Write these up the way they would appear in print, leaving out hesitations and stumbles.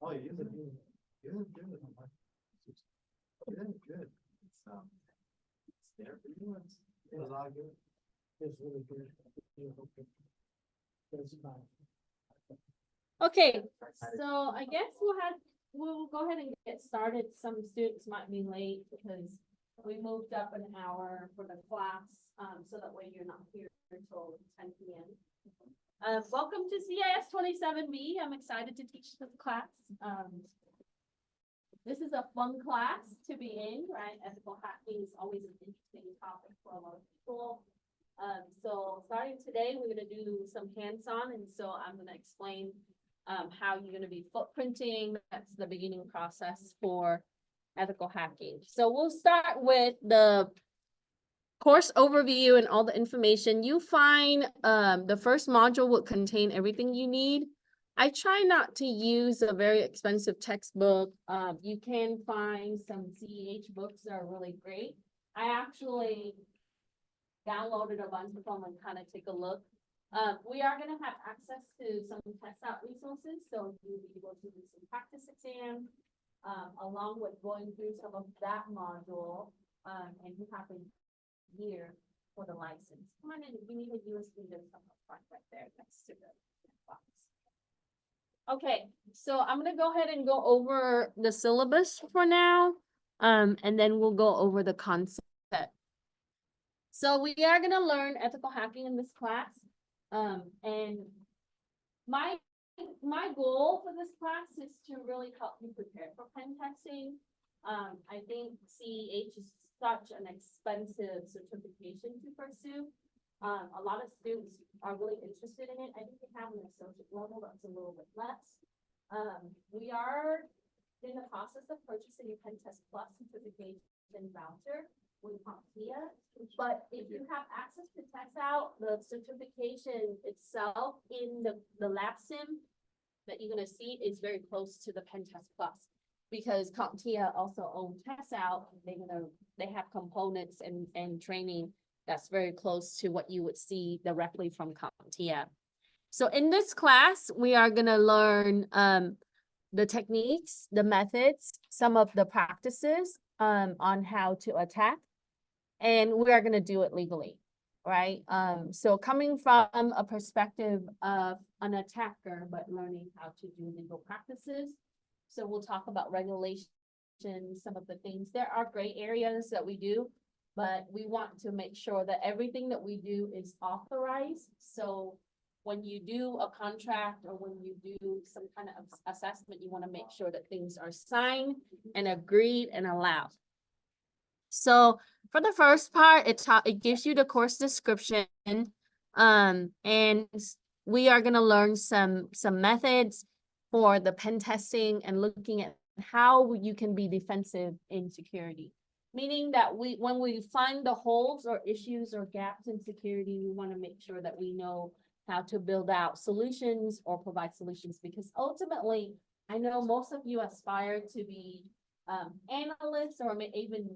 Oh, you're good. You're good. You're good. It's there for you. It was all good. It's really good. Okay, so I guess we'll go ahead and get started. Some students might be late because we moved up an hour for the class, so that way you're not here until 10 p.m. Welcome to CIS27B. I'm excited to teach this class. This is a fun class to be in, right? Ethical hacking is always an interesting topic for a lot of people. So starting today, we're going to do some hands-on, and so I'm going to explain how you're going to be footprinting. That's the beginning process for ethical hacking. So we'll start with the course overview and all the information. You find the first module will contain everything you need. I try not to use a very expensive textbook. You can find some CEH books that are really great. I actually downloaded a bunch of them and kind of take a look. We are going to have access to some test out resources, so you'll be able to do some practice exams, along with going through some of that module, and you have a year for the license. Come on in, if you need a USB, there's some right there next to the box. Okay, so I'm going to go ahead and go over the syllabus for now, and then we'll go over the concept. So we are going to learn ethical hacking in this class. And my goal for this class is to really help you prepare for pen testing. I think CEH is such an expensive certification to pursue. A lot of students are really interested in it. I think they have an associate level that's a little bit less. We are in the process of purchasing a Pen Test Plus certification voucher with CompTIA. But if you have access to test out the certification itself in the lab sim that you're going to see is very close to the Pen Test Plus, because CompTIA also owns test out. They have components and training that's very close to what you would see directly from CompTIA. So in this class, we are going to learn the techniques, the methods, some of the practices on how to attack. And we are going to do it legally, right? So coming from a perspective of an attacker, but learning how to do legal practices. So we'll talk about regulations, some of the things. There are gray areas that we do, but we want to make sure that everything that we do is authorized. So when you do a contract or when you do some kind of assessment, you want to make sure that things are signed and agreed and allowed. So for the first part, it gives you the course description, and we are going to learn some methods for the pen testing and looking at how you can be defensive in security. Meaning that when we find the holes or issues or gaps in security, we want to make sure that we know how to build out solutions or provide solutions, because ultimately, I know most of you aspire to be analysts or may even,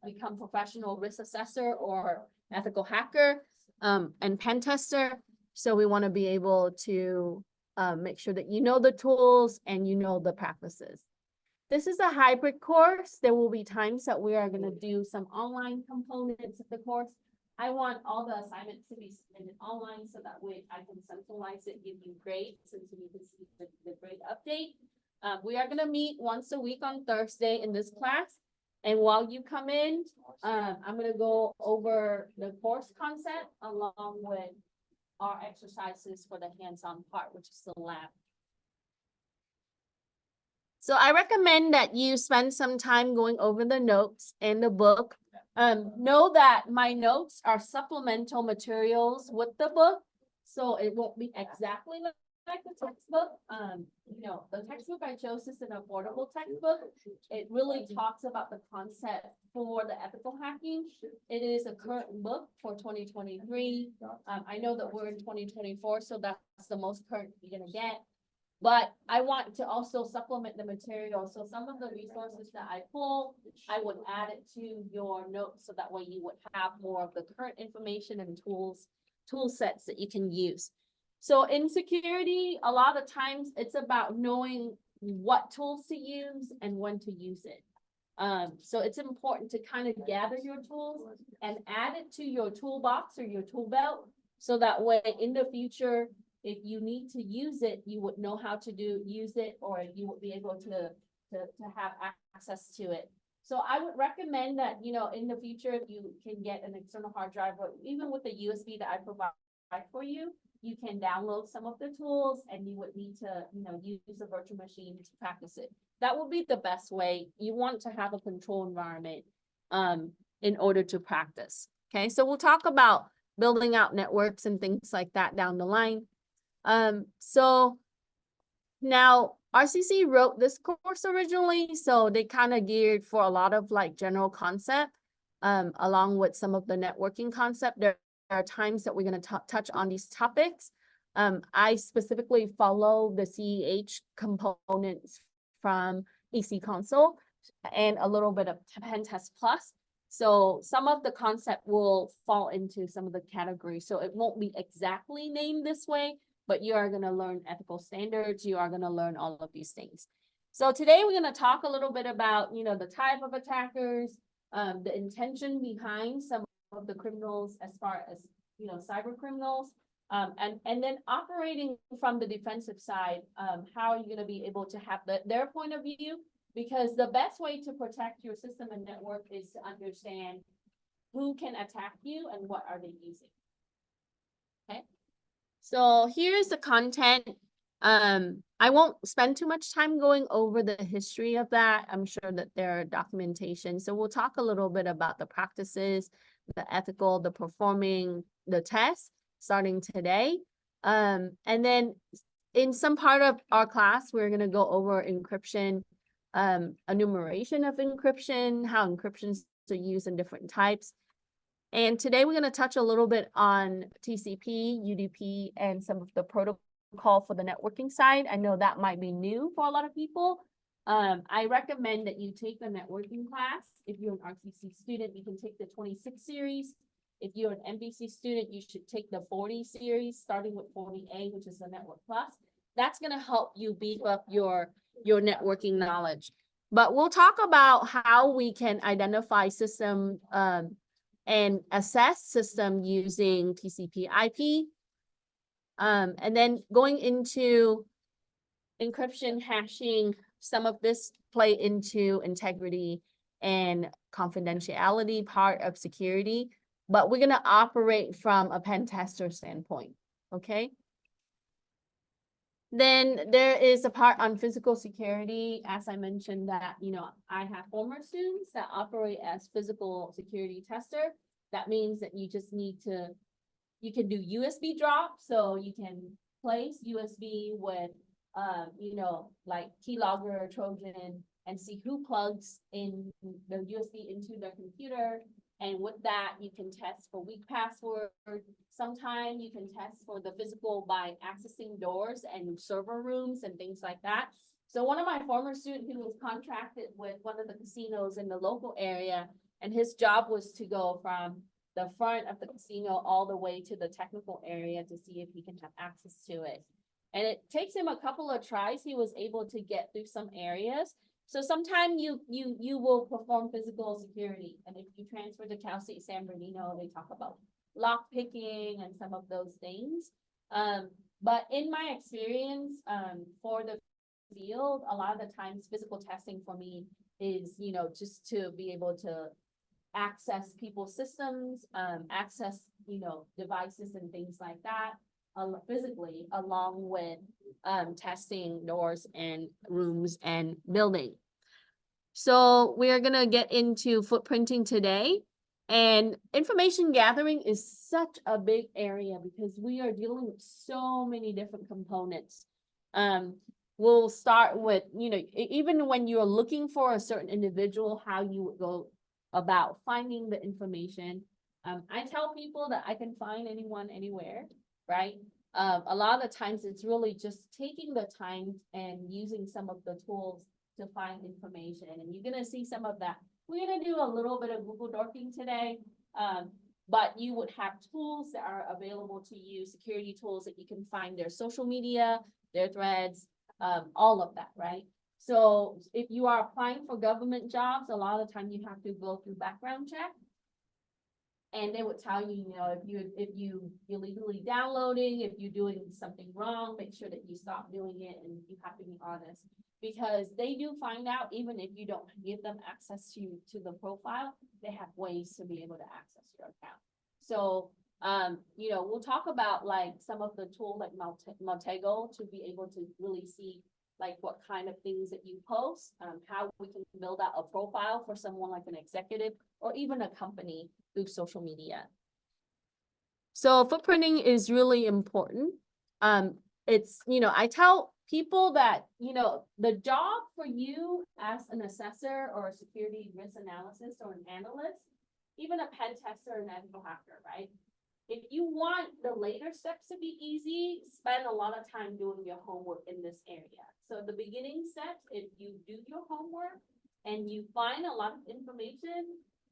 become professional risk assessor or ethical hacker and pen tester. So we want to be able to make sure that you know the tools and you know the practices. This is a hybrid course. There will be times that we are going to do some online components of the course. I want all the assignments to be submitted online so that way I can centralize it, give you grades, and so you can see the grade update. We are going to meet once a week on Thursday in this class. And while you come in, I'm going to go over the course concept along with our exercises for the hands-on part, which is the lab. So I recommend that you spend some time going over the notes in the book. Know that my notes are supplemental materials with the book, so it won't be exactly like the textbook. The textbook I chose is an affordable textbook. It really talks about the concept for the ethical hacking. It is a current book for 2023. I know that we're in 2024, so that's the most current you're gonna get. But I want to also supplement the material. So some of the resources that I pull, I would add it to your notes so that way you would have more of the current information and tool sets that you can use. So in security, a lot of times it's about knowing what tools to use and when to use it. So it's important to kind of gather your tools and add it to your toolbox or your tool belt. So that way in the future, if you need to use it, you would know how to use it, or you would be able to have access to it. So I would recommend that, you know, in the future, if you can get an external hard drive, or even with the USB that I provide for you, you can download some of the tools and you would need to, you know, use a virtual machine to practice it. That would be the best way. You want to have a control environment in order to practice. Okay, so we'll talk about building out networks and things like that down the line. So now RCC wrote this course originally, so they kind of geared for a lot of like general concept, along with some of the networking concept. There are times that we're going to touch on these topics. I specifically follow the CEH components from EC Console and a little bit of Pen Test Plus. So some of the concept will fall into some of the categories. So it won't be exactly named this way, but you are going to learn ethical standards. You are going to learn all of these things. So today we're going to talk a little bit about, you know, the type of attackers, the intention behind some of the criminals as far as, you know, cyber criminals, and then operating from the defensive side, how are you going to be able to have their point of view? Because the best way to protect your system and network is to understand who can attack you and what are they using. Okay. So here's the content. I won't spend too much time going over the history of that. I'm sure that there are documentation. So we'll talk a little bit about the practices, the ethical, the performing, the tests starting today. And then in some part of our class, we're going to go over encryption, enumeration of encryption, how encryptions are used in different types. And today we're going to touch a little bit on TCP, UDP, and some of the protocol for the networking side. I know that might be new for a lot of people. I recommend that you take the networking class. If you're an RCC student, you can take the 26 series. If you're an MBC student, you should take the 40 series, starting with 40A, which is the Network Plus. That's going to help you beef up your networking knowledge. But we'll talk about how we can identify system and assess system using TCP/IP. And then going into encryption, hashing, some of this play into integrity and confidentiality part of security, but we're going to operate from a pen tester standpoint, okay? Then there is a part on physical security. As I mentioned that, you know, I have former students that operate as physical security tester. That means that you just need to, you can do USB drop. So you can place USB with, you know, like keylogger or Trojan and see who plugs in the USB into their computer. And with that, you can test for weak password. Sometimes you can test for the physical by accessing doors and server rooms and things like that. So one of my former students who was contracted with one of the casinos in the local area, and his job was to go from the front of the casino all the way to the technical area to see if he can have access to it. And it takes him a couple of tries. He was able to get through some areas. So sometimes you will perform physical security. And if you transfer to Cal State San Bernardino, they talk about lock picking and some of those things. But in my experience, for the field, a lot of the times physical testing for me is, you know, just to be able to access people's systems, access, you know, devices and things like that, physically, along with testing doors and rooms and building. So we are gonna get into footprinting today. And information gathering is such a big area because we are dealing with so many different components. We'll start with, you know, even when you're looking for a certain individual, how you would go about finding the information. I tell people that I can find anyone, anywhere, right? A lot of the times it's really just taking the time and using some of the tools to find information. And you're gonna see some of that. We're gonna do a little bit of Google dorking today, but you would have tools that are available to you, security tools that you can find their social media, their threads, all of that, right? So if you are applying for government jobs, a lot of the time you have to go through background check. And they would tell you, if you illegally downloading, if you're doing something wrong, make sure that you stop doing it, and you have to be honest. Because they do find out, even if you don't give them access to the profile, they have ways to be able to access your account. So, we'll talk about like some of the tools like Montego to be able to really see like what kind of things that you post, how we can build out a profile for someone like an executive or even a company through social media. So footprinting is really important. It's, I tell people that, the job for you as an assessor or a security risk analysis or an analyst, even a pen tester and ethical hacker, right? If you want the later steps to be easy, spend a lot of time doing your homework in this area. So the beginning steps, if you do your homework and you find a lot of information,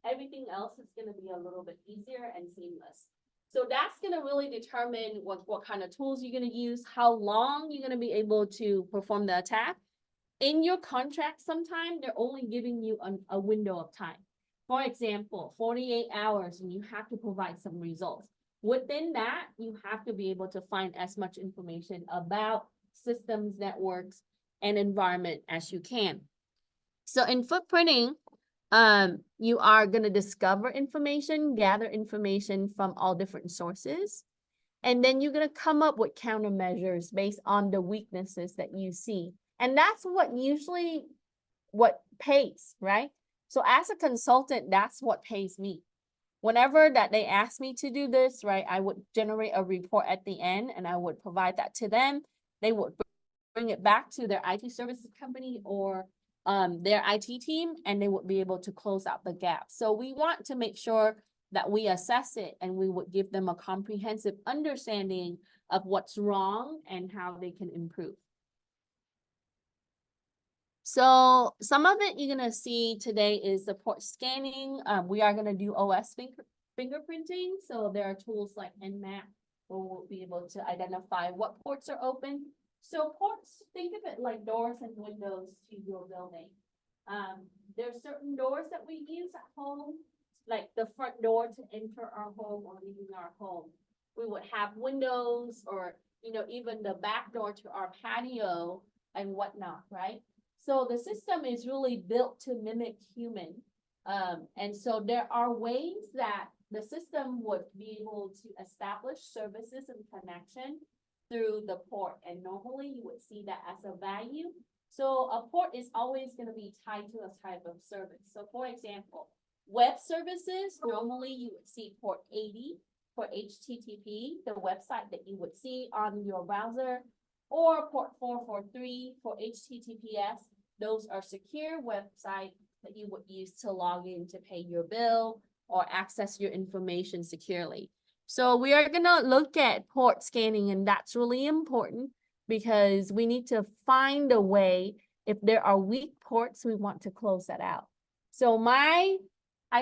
everything else is going to be a little bit easier and seamless. So that's going to really determine what kind of tools you're going to use, how long you're going to be able to perform the attack. In your contract, sometimes they're only giving you a window of time. For example, 48 hours, and you have to provide some results. Within that, you have to be able to find as much information about systems, networks, and environment as you can. So in footprinting, you are going to discover information, gather information from all different sources, and then you're going to come up with countermeasures based on the weaknesses that you see. And that's what pays, right? So as a consultant, that's what pays me. Whenever that they ask me to do this, right, I would generate a report at the end and I would provide that to them. They would bring it back to their IT services company or their IT team, and they would be able to close out the gap. So we want to make sure that we assess it and we would give them a comprehensive understanding of what's wrong and how they can improve. So some of it you're going to see today is the port scanning. We are going to do OS fingerprinting. So there are tools like Nmap where we'll be able to identify what ports are open. So ports, think of it like doors and windows to your building. There's certain doors that we use at home, like the front door to enter our home or leaving our home. We would have windows or, even the back door to our patio and whatnot, right? So the system is really built to mimic human. And so there are ways that the system would be able to establish services and connection through the port. And normally you would see that as a value. So a port is always going to be tied to a type of service. So for example, web services, normally you would see port 80 for HTTP, the website that you would see on your browser, or port 443 for HTTPS. Those are secure websites that you would use to log in to pay your bill or access your information securely. So we are going to look at port scanning, and that's really important because we need to find a way. If there are weak ports, we want to close that out. So I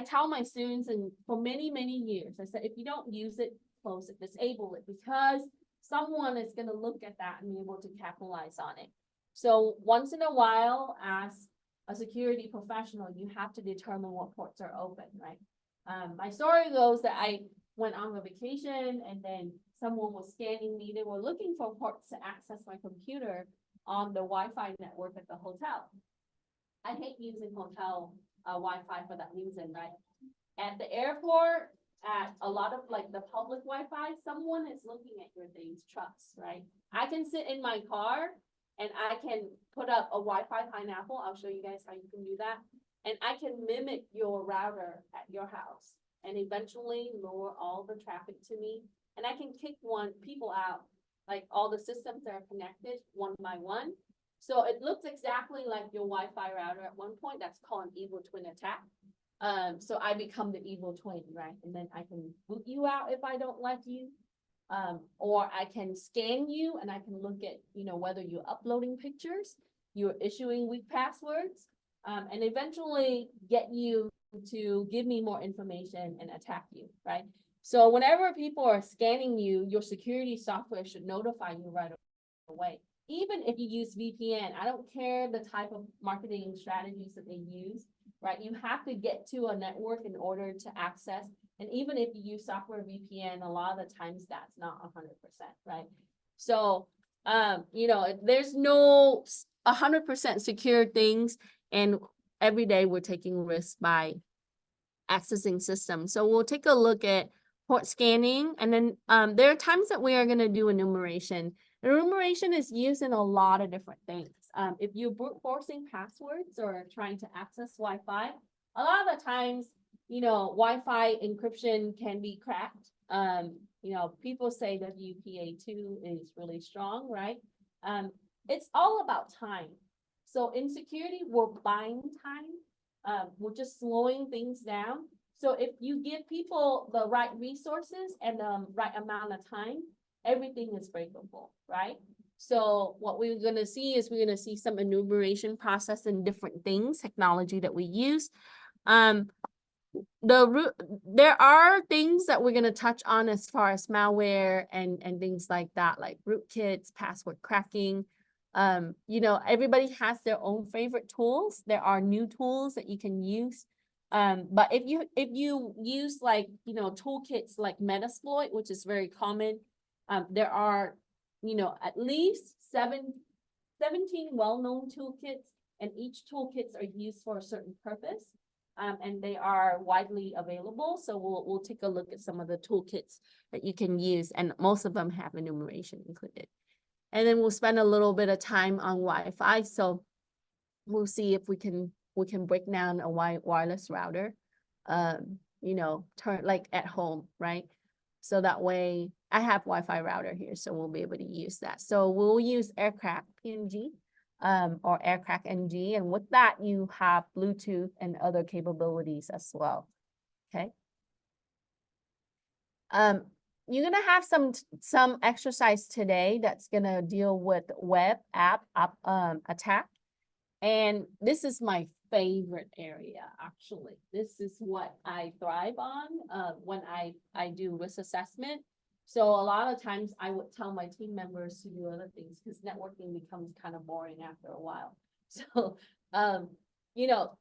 tell my students, and for many, many years, I said, if you don't use it, close it, disable it, because someone is going to look at that and be able to capitalize on it. So once in a while, as a security professional, you have to determine what ports are open, right? My story goes that I went on a vacation and then someone was scanning me. They were looking for ports to access my computer on the Wi-Fi network at the hotel. I hate using hotel Wi-Fi for that reason, right? At the airport, at a lot of like the public Wi-Fi, someone is looking at your things, trucks, right? I can sit in my car and I can put up a Wi-Fi pineapple. I'll show you guys how you can do that. And I can mimic your router at your house and eventually lower all the traffic to me. And I can kick people out, like all the systems that are connected one by one. So it looks exactly like your Wi-Fi router at one point. That's called an evil twin attack. So I become the evil twin, right? And then I can boot you out if I don't like you. Or I can scan you and I can look at, whether you're uploading pictures, you're issuing weak passwords, and eventually get you to give me more information and attack you, right? So whenever people are scanning you, your security software should notify you right away. even if you use VPN, I don't care the type of marketing strategies that they use, right? You have to get to a network in order to access. And even if you use software VPN, a lot of the times that's not 100%, right? So, there's no 100% secure things, and every day we're taking risks by accessing systems. So we'll take a look at port scanning, and then there are times that we are going to do enumeration. Enumeration is used in a lot of different things. If you're brute forcing passwords or trying to access Wi-Fi, a lot of the times, Wi-Fi encryption can be cracked. People say WPA2 is really strong, right? It's all about time. So in security, we're buying time. We're just slowing things down. So if you give people the right resources and the right amount of time, everything is breakable, right? So what we're going to see is we're going to see some enumeration process and different things, technology that we use. There are things that we're going to touch on as far as malware and things like that, like rootkits, password cracking. Everybody has their own favorite tools. There are new tools that you can use. But if you use toolkits like Metasploit, which is very common, there are, at least 17 well-known toolkits, and each toolkits are used for a certain purpose. And they are widely available. So we'll take a look at some of the toolkits that you can use, and most of them have enumeration included. And then we'll spend a little bit of time on Wi-Fi. So we'll see if we can break down a wireless router, turn like at home, right? So that way I have Wi-Fi router here, so we'll be able to use that. So we'll use Aircraft PNG or Aircraft NG, and with that you have Bluetooth and other capabilities as well. Okay. You're gonna have some exercise today that's gonna deal with web app attack. And this is my favorite area, actually. This is what I thrive on when I do risk assessment. So a lot of times I would tell my team members to do other things because networking becomes kind of boring after a while. So,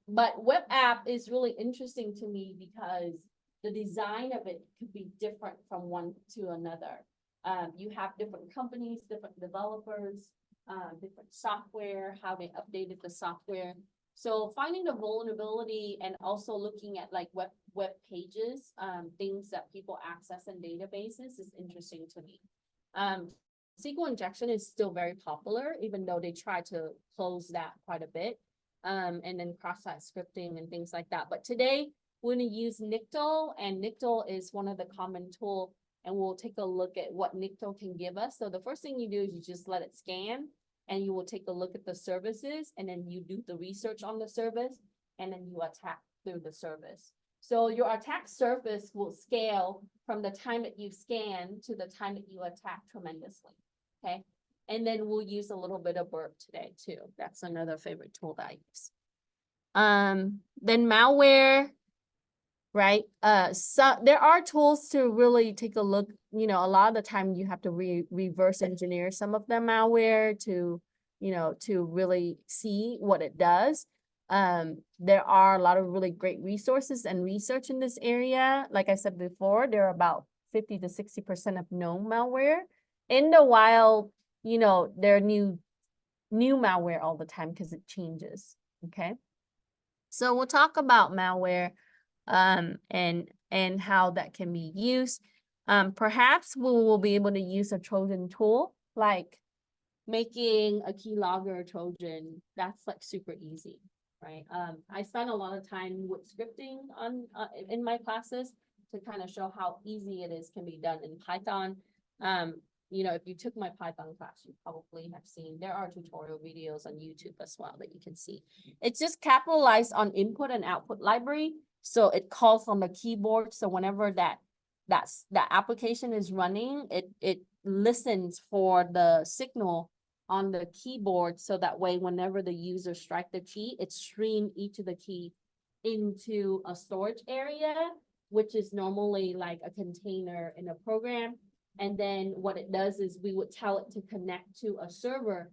but web app is really interesting to me because the design of it could be different from one to another. You have different companies, different developers, different software, how they updated the software. So finding the vulnerability and also looking at like web pages, things that people access in databases is interesting to me. SQL injection is still very popular, even though they try to close that quite a bit. And then cross-site scripting and things like that. But today we're going to use Nictol, and Nictol is one of the common tools, and we'll take a look at what Nictol can give us. So the first thing you do is you just let it scan, and you will take a look at the services, and then you do the research on the service, and then you attack through the service. So your attack surface will scale from the time that you scan to the time that you attack tremendously, okay? And then we'll use a little bit of burp today too. That's another favorite tool that I use. Then malware, right? So there are tools to really take a look. A lot of the time you have to reverse engineer some of the malware to really see what it does. There are a lot of really great resources and research in this area. Like I said before, there are about 50 to 60% of known malware. In the wild, there are new malware all the time because it changes. Okay. So we'll talk about malware and how that can be used. Perhaps we will be able to use a Trojan tool, like making a keylogger Trojan. That's like super easy, right? I spend a lot of time with scripting on in my classes to kind of show how easy it is can be done in Python. If you took my Python class, you probably have seen there are tutorial videos on YouTube as well that you can see. It's just capitalized on input and output library. So it calls on the keyboard. So whenever that application is running, it listens for the signal on the keyboard. So that way, whenever the user strike the key, it streams each of the key into a storage area, which is normally like a container in a program. And then what it does is we would tell it to connect to a server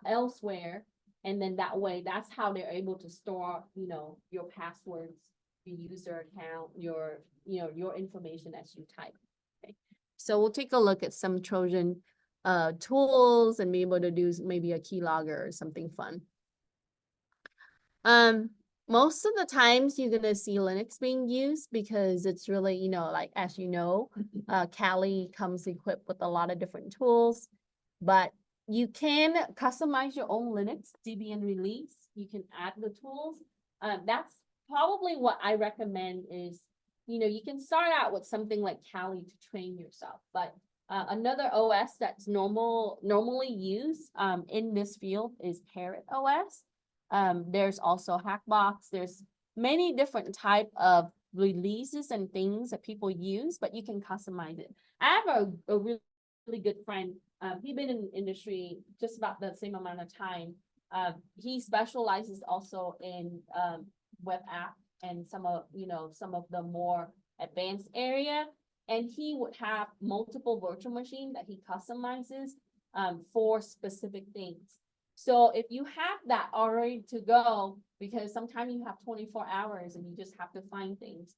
elsewhere. And then that way, that's how they're able to store, your passwords, your user account, your information as you type. Okay. So we'll take a look at some Trojan tools and be able to do maybe a keylogger or something fun. Most of the times you're gonna see Linux being used because it's really, like, as you know, Kali comes equipped with a lot of different tools, but you can customize your own Linux Debian release. You can add the tools. That's probably what I recommend is, you can start out with something like Kali to train yourself, but another OS that's normally used in this field is Parrot OS. There's also Hackbox. There's many different type of releases and things that people use, but you can customize it. I have a really, really good friend. He's been in the industry just about the same amount of time. He specializes also in web app and some of the more advanced area. And he would have multiple virtual machines that he customizes for specific things. So if you have that already to go, because sometimes you have 24 hours and you just have to find things,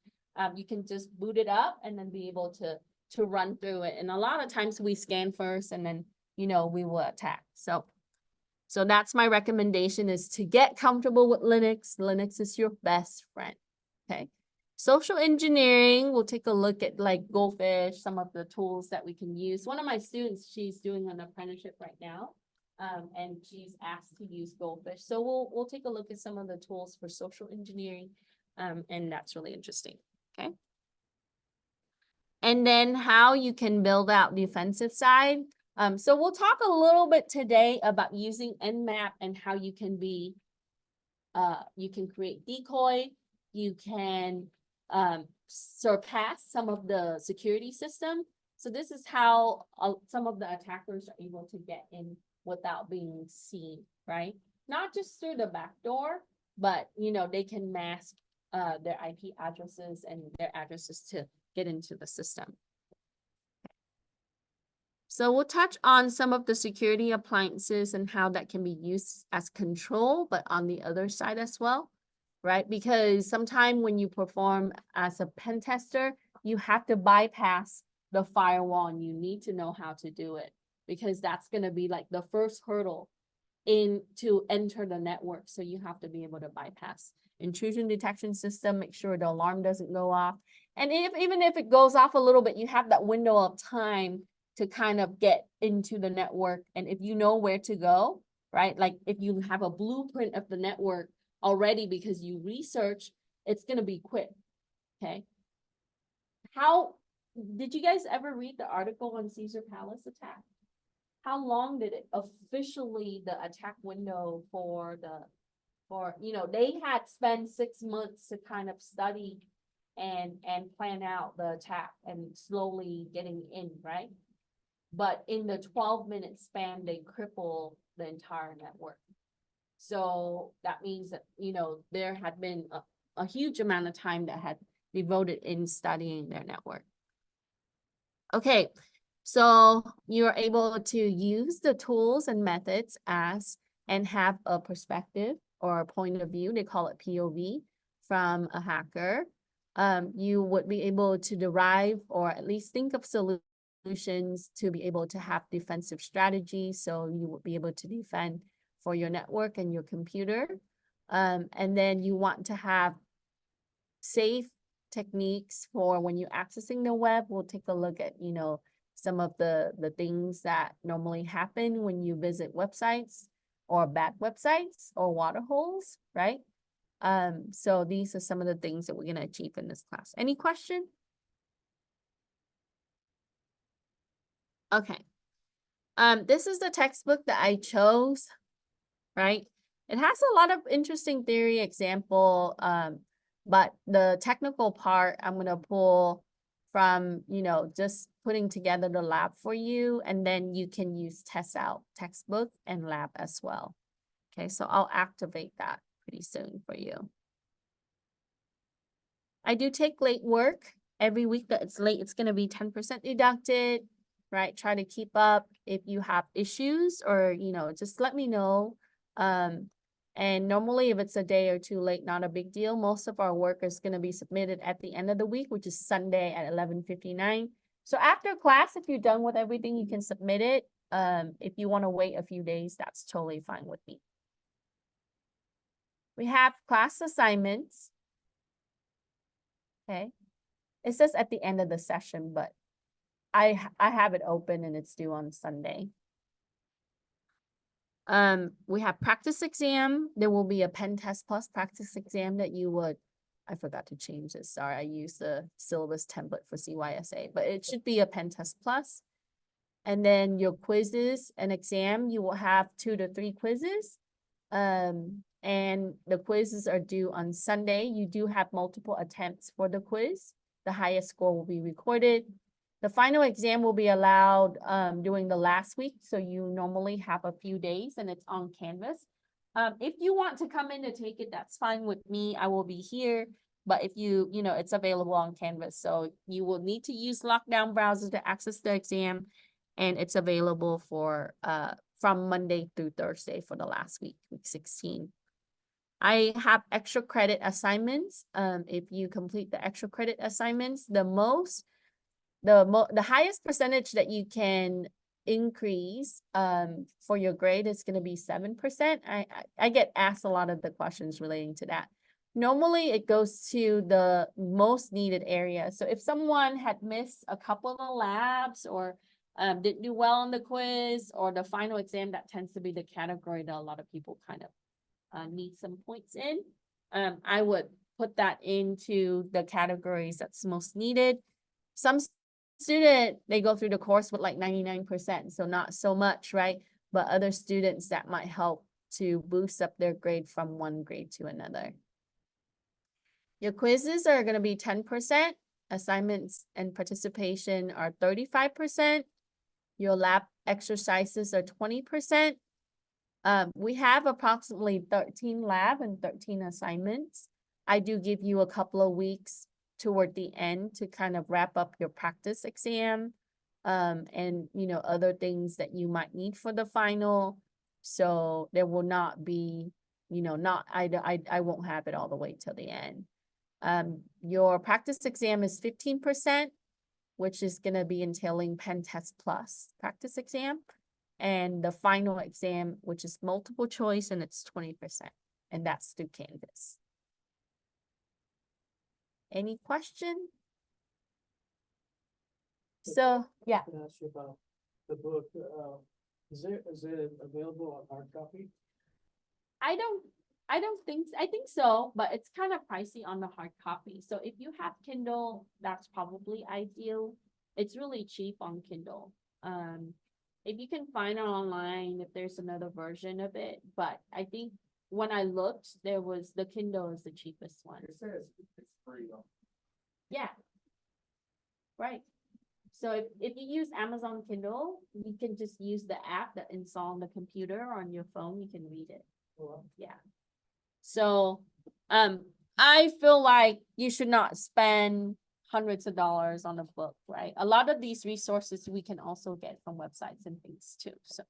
you can just boot it up and then be able to run through it. And a lot of times we scan first and then, we will attack. So that's my recommendation, is to get comfortable with Linux. Linux is your best friend, okay? Social engineering, we'll take a look at like Goldfish, some of the tools that we can use. One of my students, she's doing an apprenticeship right now. And she's asked to use Goldfish. So we'll take a look at some of the tools for social engineering. And that's really interesting, okay? And then how you can build out the offensive side. So we'll talk a little bit today about using Nmap and how you can create decoy, you can surpass some of the security system. So this is how some of the attackers are able to get in without being seen, right? Not just through the back door, but they can mask their IP addresses and their addresses to get into the system. So we'll touch on some of the security appliances and how that can be used as control, but on the other side as well, right? Because sometimes when you perform as a pen tester, you have to bypass the firewall and you need to know how to do it, because that's going to be like the first hurdle to enter the network. So you have to be able to bypass intrusion detection system, make sure the alarm doesn't go off. And even if it goes off a little bit, you have that window of time to kind of get into the network. And if you know where to go, right? Like if you have a blueprint of the network already because you research, it's going to be quick, okay? Did you guys ever read the article on Caesar Palace attack? How long did it officially, the attack window they had spent 6 months to kind of study and plan out the attack and slowly getting in, right? But in the 12-minute span, they cripple the entire network. So that means that, there had been a huge amount of time that had devoted in studying their network. Okay, so you're able to use the tools and methods and have a perspective or a point of view, they call it POV, from a hacker. You would be able to derive or at least think of solutions to be able to have defensive strategies. So you would be able to defend for your network and your computer. And then you want to have safe techniques for when you're accessing the web. We'll take a look at, some of the things that normally happen when you visit websites or bad websites or water holes, right? So these are some of the things that we're going to achieve in this class. Any question? Okay. This is the textbook that I chose, right? It has a lot of interesting theory example, but the technical part I'm going to pull from, just putting together the lab for you, and then you can use test out textbook and lab as well. Okay, so I'll activate that pretty soon for you. I do take late work every week that it's late. It's going to be 10% deducted. right? Try to keep up. If you have issues or, just let me know. And normally if it's a day or two late, not a big deal. Most of our work is going to be submitted at the end of the week, which is Sunday at 11:59. So after class, if you're done with everything, you can submit it. If you want to wait a few days, that's totally fine with me. We have class assignments. Okay. It says at the end of the session, but I have it open and it's due on Sunday. We have practice exam. There will be a pen test plus practice exam that I forgot to change this. Sorry, I used the syllabus template for CYSA, but it should be a pen test plus. And then your quizzes and exam, you will have 2 to 3 quizzes. And the quizzes are due on Sunday. You do have multiple attempts for the quiz. The highest score will be recorded. The final exam will be allowed during the last week. So you normally have a few days and it's on Canvas. If you want to come in to take it, that's fine with me. I will be here. But if it's available on Canvas. So you will need to use Lockdown browser to access the exam. And it's available for from Monday through Thursday for the last week, week 16. I have extra credit assignments. If you complete the extra credit assignments, the highest percentage that you can increase for your grade is going to be 7%. I get asked a lot of the questions relating to that. Normally it goes to the most needed area. So if someone had missed a couple of labs or didn't do well on the quiz or the final exam, that tends to be the category that a lot of people kind of need some points in. I would put that into the categories that's most needed. Some student, they go through the course with like 99%, so not so much, right? But other students, that might help to boost up their grade from one grade to another. Your quizzes are going to be 10%. Assignments and participation are 35%. Your lab exercises are 20%. We have approximately 13 lab and 13 assignments. I do give you a couple of weeks toward the end to kind of wrap up your practice exam and other things that you might need for the final. So there will not be, I won't have it all the way till the end. Your practice exam is 15%, which is going to be entailing pen test plus practice exam. And the final exam, which is multiple choice, and it's 20%. And that's through Canvas. Any question? So, yeah. I can ask you about the book. Is it available on hard copy? I think so, but it's kind of pricey on the hard copy. So if you have Kindle, that's probably ideal. It's really cheap on Kindle. If you can find it online, if there's another version of it, but I think when I looked, the Kindle is the cheapest one. It says it's free. Yeah. Right. So if you use Amazon Kindle, you can just use the app that install on the computer or on your phone, you can read it. Well, Yeah. So, I feel like you should not spend hundreds of dollars on a book, right? A lot of these resources we can also get from websites and things too, so.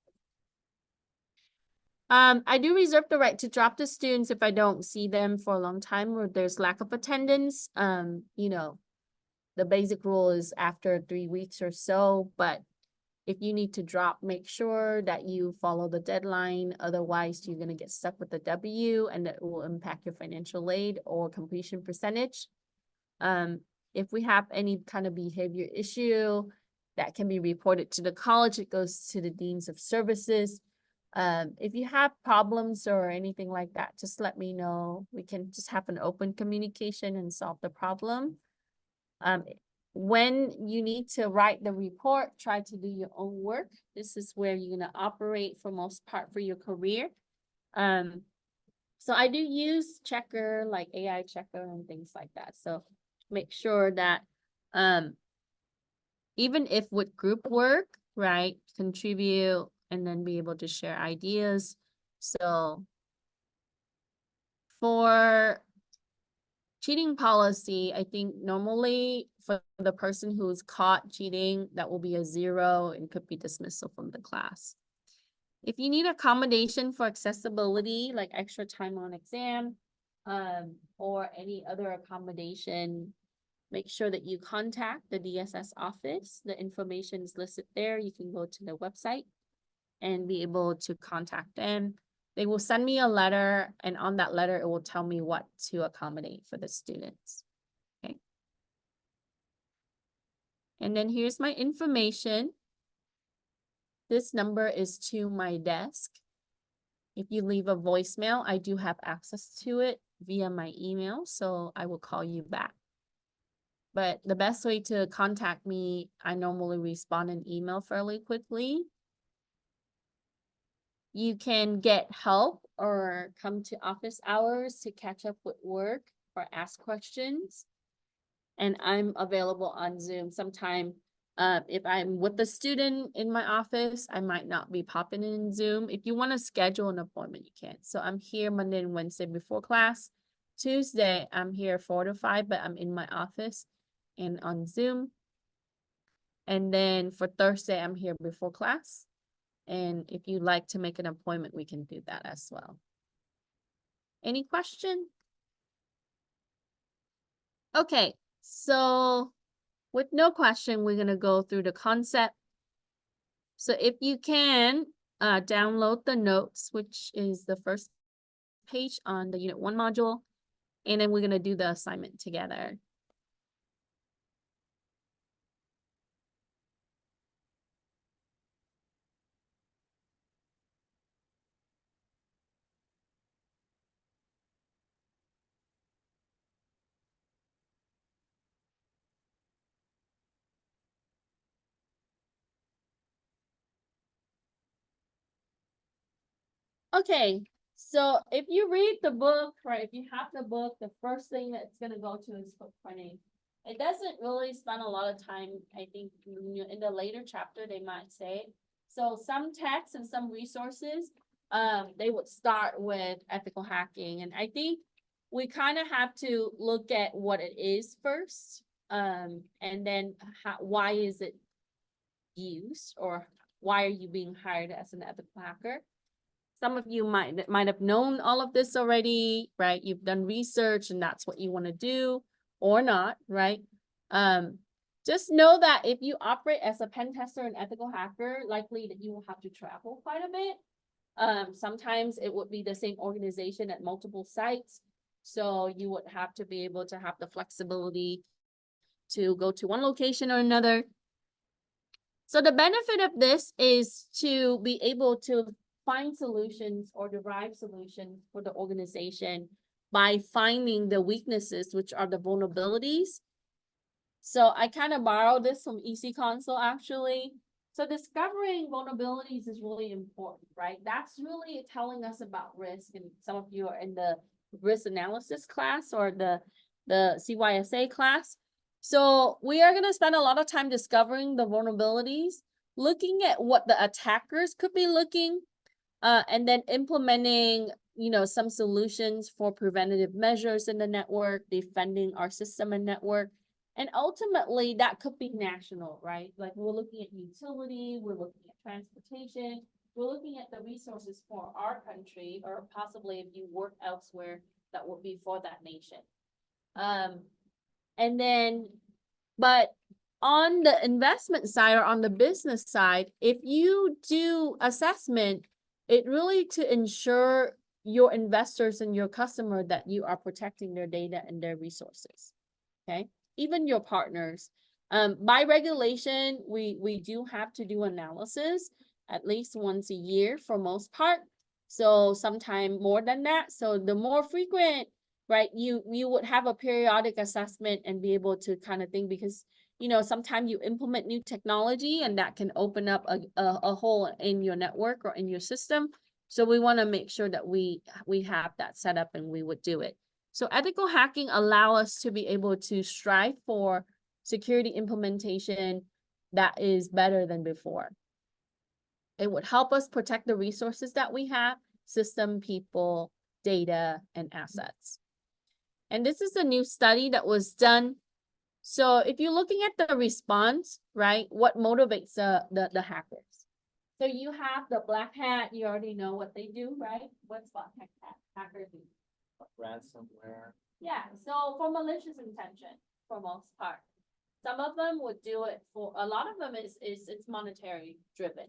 I do reserve the right to drop the students if I don't see them for a long time or there's lack of attendance. The basic rule is after 3 weeks or so, but if you need to drop, make sure that you follow the deadline. Otherwise, you're going to get stuck with the W and that will impact your financial aid or completion percentage. If we have any kind of behavior issue that can be reported to the college, it goes to the deans of services. If you have problems or anything like that, just let me know. We can just have an open communication and solve the problem. When you need to write the report, try to do your own work. This is where you're going to operate for most part for your career. So I do use Checker, like AI Checker and things like that. So make sure that even if with group work, right, contribute and then be able to share ideas. So for cheating policy, I think normally for the person who's caught cheating, that will be a 0 and could be dismissal from the class. If you need accommodation for accessibility, like extra time on exam, or any other accommodation, make sure that you contact the DSS office. The information is listed there. You can go to the website and be able to contact them. They will send me a letter, and on that letter, it will tell me what to accommodate for the students. Okay. And then here's my information. This number is to my desk. If you leave a voicemail, I do have access to it via my email, so I will call you back. But the best way to contact me, I normally respond in email fairly quickly. You can get help or come to office hours to catch up with work or ask questions. And I'm available on Zoom sometime. If I'm with a student in my office, I might not be popping in Zoom. If you want to schedule an appointment, you can. So I'm here Monday and Wednesday before class. Tuesday, I'm here 4 to 5, but I'm in my office and on Zoom. And then for Thursday, I'm here before class. And if you'd like to make an appointment, we can do that as well. Any question? Okay, so with no question, we're gonna go through the concept. So if you can, download the notes, which is the first page on the Unit 1 module, and then we're gonna do the assignment together. Okay, so if you read the book, right, if you have the book, the first thing that's gonna go to is footprinting. It doesn't really spend a lot of time, I think, in the later chapter, they might say. So some texts and some resources, they would start with ethical hacking. And I think we kind of have to look at what it is first, and then why is it used, or why are you being hired as an ethical hacker? Some of you might have known all of this already, right? You've done research and that's what you want to do or not, right? Just know that if you operate as a pen tester and ethical hacker, likely that you will have to travel quite a bit. Sometimes it would be the same organization at multiple sites. So you would have to be able to have the flexibility to go to one location or another. So the benefit of this is to be able to find solutions or derive solutions for the organization by finding the weaknesses, which are the vulnerabilities. So I kind of borrowed this from EC Console actually. So discovering vulnerabilities is really important, right? That's really telling us about risk. And some of you are in the risk analysis class or the CYSA class. So we are going to spend a lot of time discovering the vulnerabilities, looking at what the attackers could be looking, and then implementing, some solutions for preventative measures in the network, defending our system and network. And ultimately, that could be national, right? Like we're looking at utility, we're looking at transportation, we're looking at the resources for our country, or possibly if you work elsewhere, that would be for that nation. And then, but on the investment side or on the business side, if you do assessment, it really to ensure your investors and your customer that you are protecting their data and their resources, okay? Even your partners. By regulation, we do have to do analysis at least once a year for most part. So sometime more than that. So the more frequent, right, you would have a periodic assessment and be able to kind of think, because sometimes you implement new technology and that can open up a hole in your network or in your system. So we want to make sure that we have that set up and we would do it. So ethical hacking allow us to be able to strive for security implementation that is better than before. It would help us protect the resources that we have, system, people, data, and assets. And this is a new study that was done. So if you're looking at the response, right, what motivates the hackers? So you have the black hat, you already know what they do, right? What's black hat hacker do? Ransomware. Yeah, so for malicious intention, for most part. Some of them would do it for, a lot of them is it's monetary driven,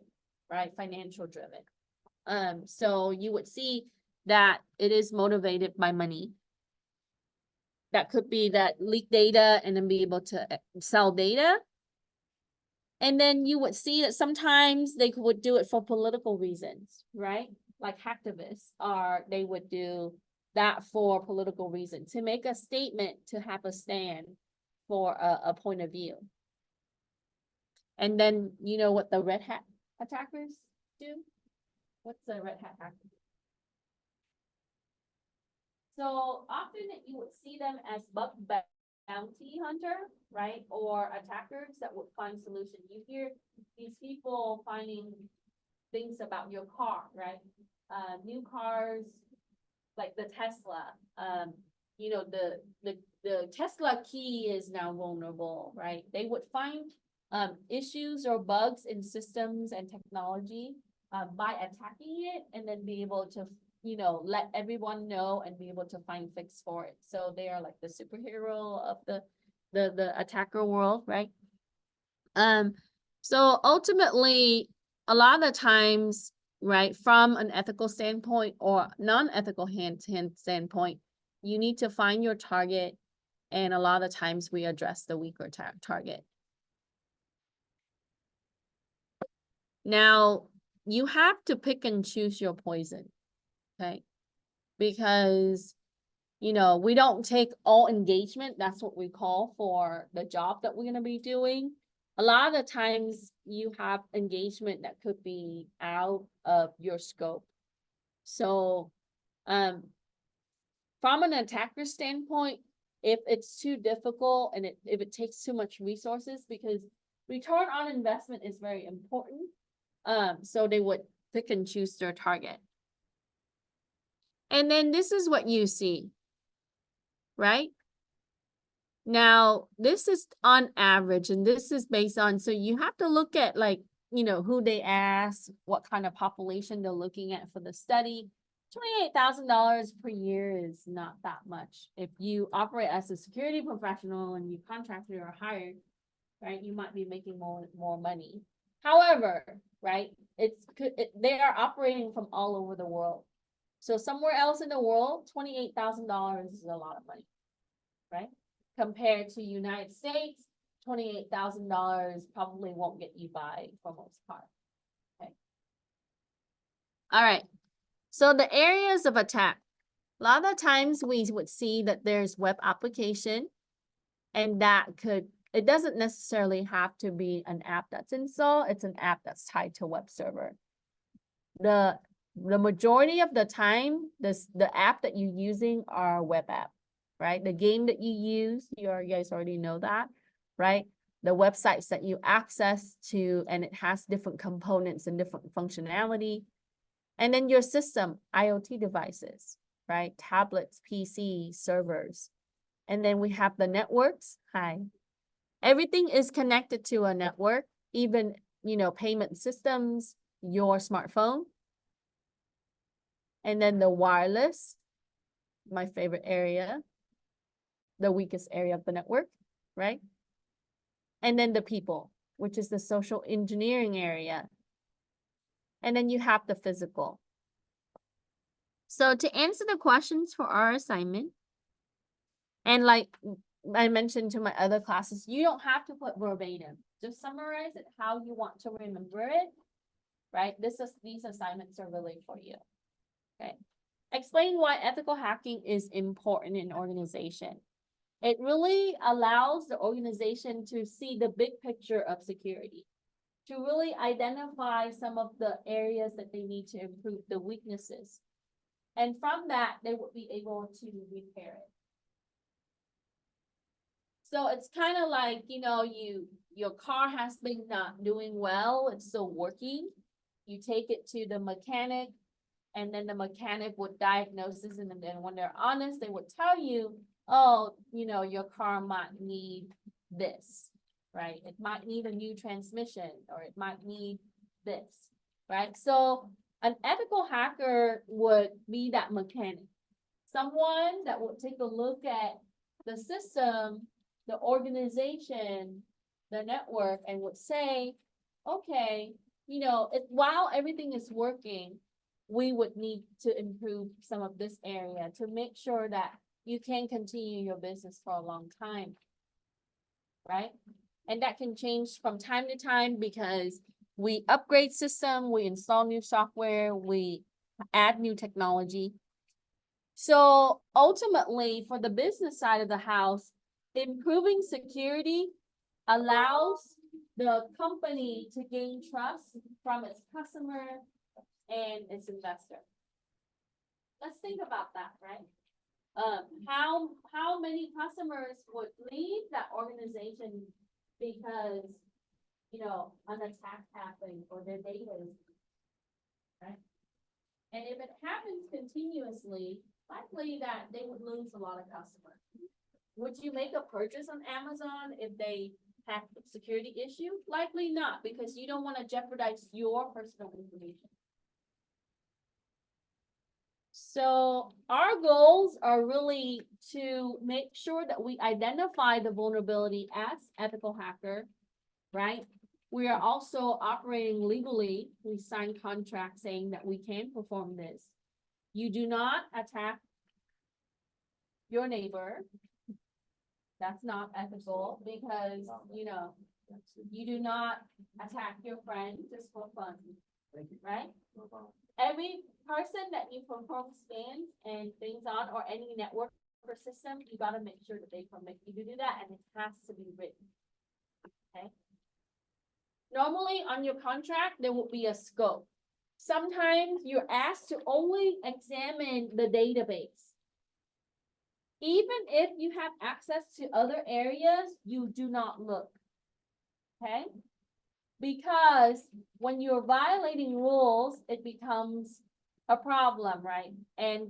right? Financial driven. So you would see that it is motivated by money. That could be that leak data and then be able to sell data. And then you would see that sometimes they would do it for political reasons, right? Like hacktivists they would do that for political reasons, to make a statement, to have a stand for a point of view. And then you know what the red hat attackers do? What's the red hat hacker do? So often you would see them as bug bounty hunter, right? Or attackers that would find solutions. You hear these people finding things about your car, right? New cars, like the Tesla, you know, the Tesla key is now vulnerable, right? They would find issues or bugs in systems and technology by attacking it, and then be able to, you know, let everyone know and be able to find fix for it. So they are like the superhero of the attacker world, right? So ultimately, a lot of the times, right, from an ethical standpoint or non-ethical standpoint, you need to find your target, and a lot of times we address the weaker target. Now, you have to pick and choose your poison, okay? Because, you know, we don't take all engagement. That's what we call for the job that we're going to be doing. A lot of the times you have engagement that could be out of your scope. So, from an attacker standpoint, if it's too difficult and if it takes too much resources, because return on investment is very important. So they would pick and choose their target. And then this is what you see, right? Now, this is on average, and this is based on, so you have to look at, like, you know, who they ask, what kind of population they're looking at for the study. $28,000 per year is not that much. If you operate as a security professional and you contracted or hired, right, you might be making more money. However, right, they are operating from all over the world. So somewhere else in the world, $28,000 is a lot of money, right? Compared to United States, $28,000 probably won't get you by for most part. Okay. All right. So the areas of attack. A lot of times we would see that there's web application, and that it doesn't necessarily have to be an app that's installed. It's an app that's tied to a web server. The majority of the time, the app that you're using are web app, right? The game that you use, you guys already know that, right? The websites that you access to, and it has different components and different functionality. And then your system, IoT devices, right? Tablets, PCs, servers. And then we have the networks. Hi. Everything is connected to a network, even, you know, payment systems, your smartphone. And then the wireless, my favorite area, the weakest area of the network, right? And then the people, which is the social engineering area. And then you have the physical. So to answer the questions for our assignment, and like I mentioned to my other classes, you don't have to put verbatim. Just summarize it how you want to remember it, right? These assignments are really for you. Okay. Explain why ethical hacking is important in organization. It really allows the organization to see the big picture of security, to really identify some of the areas that they need to improve, the weaknesses. And from that, they would be able to repair it. So it's kind of like, you know, your car has been not doing well, it's still working. You take it to the mechanic, and then the mechanic would diagnose this, and then when they're honest, they would tell you oh, your car might need this, right? It might need a new transmission, or it might need this, right? So an ethical hacker would be that mechanic. Someone that would take a look at the system, the organization, the network, and would say, okay, while everything is working, we would need to improve some of this area to make sure that you can continue your business for a long time, right? And that can change from time to time because we upgrade system, we install new software, we add new technology. So ultimately, for the business side of the house, improving security allows the company to gain trust from its customer and its investor. Let's think about that, right? How many customers would leave that organization because, an attack happened or their data is, right? And if it happens continuously, likely that they would lose a lot of customers. Would you make a purchase on Amazon if they have a security issue? Likely not, because you don't want to jeopardize your personal information. So our goals are really to make sure that we identify the vulnerability as ethical hacker, right? We are also operating legally. We sign contracts saying that we can perform this. You do not attack your neighbor. That's not ethical because, you do not attack your friend just for fun, right? No problem. Every person that you perform scans and things on, or any network or system, you gotta make sure that they permit you to do that, and it has to be written. Okay? Normally on your contract, there will be a scope. Sometimes you're asked to only examine the database. Even if you have access to other areas, you do not look. Okay? Because when you're violating rules, it becomes a problem, right? And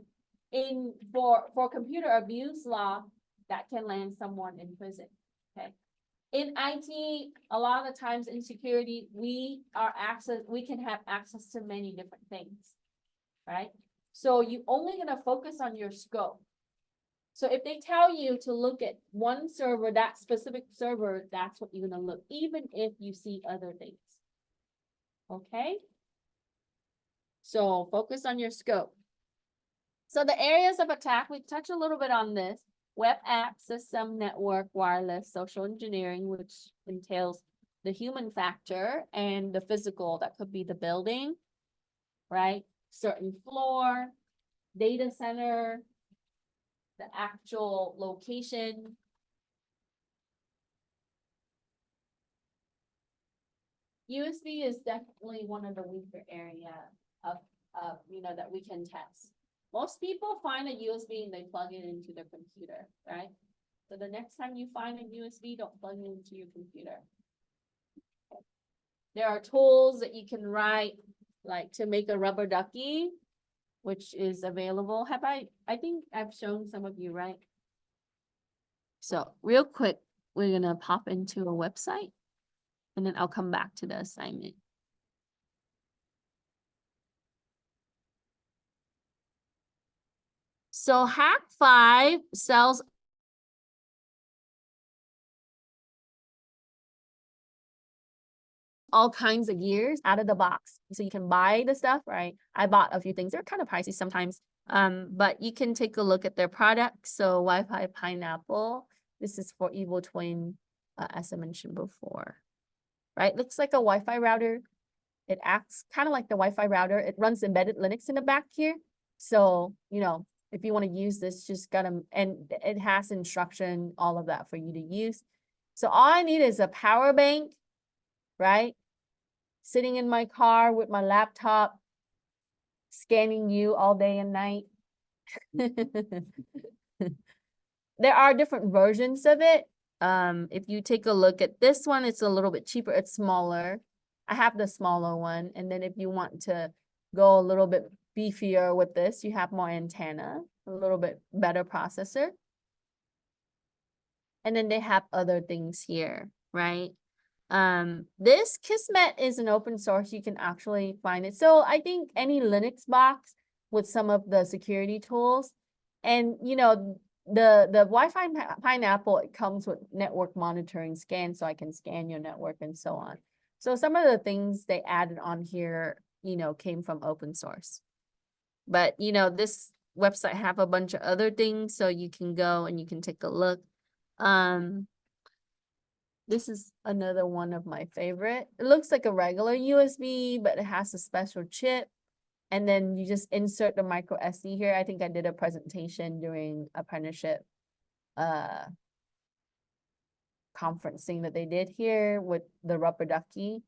for computer abuse law, that can land someone in prison. Okay. In IT, a lot of the times in security, we can have access to many different things, right? So you only gonna focus on your scope. So if they tell you to look at one server, that specific server, that's what you're gonna look, even if you see other things. Okay? So focus on your scope. So the areas of attack, we touch a little bit on this. Web app, system, network, wireless, social engineering, which entails the human factor and the physical, that could be the building, right? Certain floor, data center, the actual location. USB is definitely one of the weaker area of that we can test. Most people find a USB and they plug it into their computer, right? So the next time you find a USB, don't plug it into your computer. There are tools that you can write, like to make a rubber ducky, which is available. I think I've shown some of you, right? So real quick, we're gonna pop into a website and then I'll come back to the assignment. So Hack5 sells all kinds of gears out of the box. So you can buy the stuff, right? I bought a few things. They're kind of pricey sometimes. But you can take a look at their products. So Wi-Fi Pineapple, this is for Evil Twin, as I mentioned before, right? Looks like a Wi-Fi router. It acts kind of like the Wi-Fi router. It runs embedded Linux in the back here. So, if you want to use this, just and it has instruction, all of that for you to use. So all I need is a power bank, right? Sitting in my car with my laptop, scanning you all day and night. There are different versions of it. If you take a look at this one, it's a little bit cheaper. It's smaller. I have the smaller one. And then if you want to go a little bit beefier with this, you have more antenna, a little bit better processor. And then they have other things here, right? This Kismet is an open source. You can actually find it. So I think any Linux box with some of the security tools, and you know, the Wi-Fi Pineapple, it comes with network monitoring scan, so I can scan your network and so on. So some of the things they added on here, you know, came from open source. But you know, this website have a bunch of other things, so you can go and you can take a look. This is another one of my favorite. It looks like a regular USB, but it has a special chip. And then you just insert the micro SD here. I think I did a presentation during apprenticeship conferencing that they did here with the rubber ducky.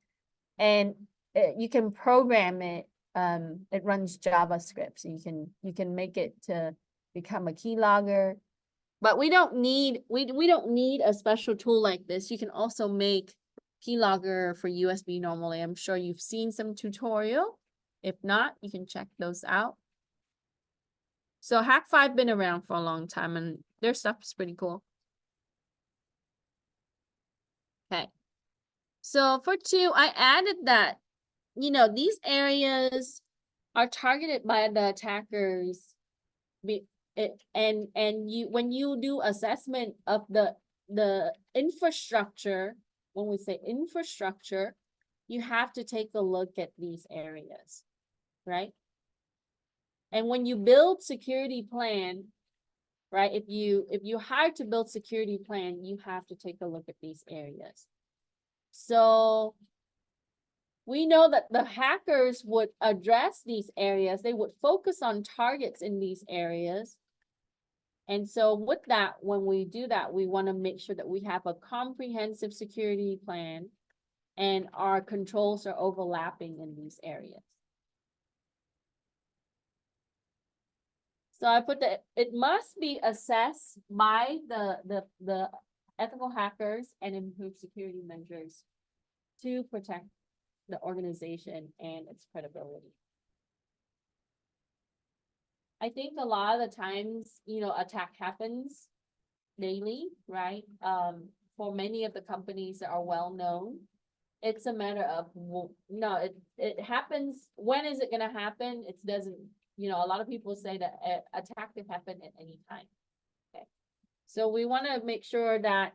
And you can program it. It runs JavaScript, so you can make it to become a keylogger. But we don't need a special tool like this. You can also make keylogger for USB normally. I'm sure you've seen some tutorial. If not, you can check those out. So Hack5 been around for a long time and their stuff is pretty cool. Okay. So for 2, I added that, you know, these areas are targeted by the attackers. And you, when you do assessment of the infrastructure, when we say infrastructure, you have to take a look at these areas, right? And when you build security plan, right, if you hire to build security plan, you have to take a look at these areas. So we know that the hackers would address these areas. They would focus on targets in these areas. And so with that, when we do that, we want to make sure that we have a comprehensive security plan and our controls are overlapping in these areas. So I put that it must be assessed by the ethical hackers and improve security measures to protect the organization and its credibility. I think a lot of the times, you know, attack happens daily, right? For many of the companies that are well known, it's a matter of, no, it happens. When is it going to happen? It doesn't, you know, a lot of people say that attack can happen at any time. Okay. So we want to make sure that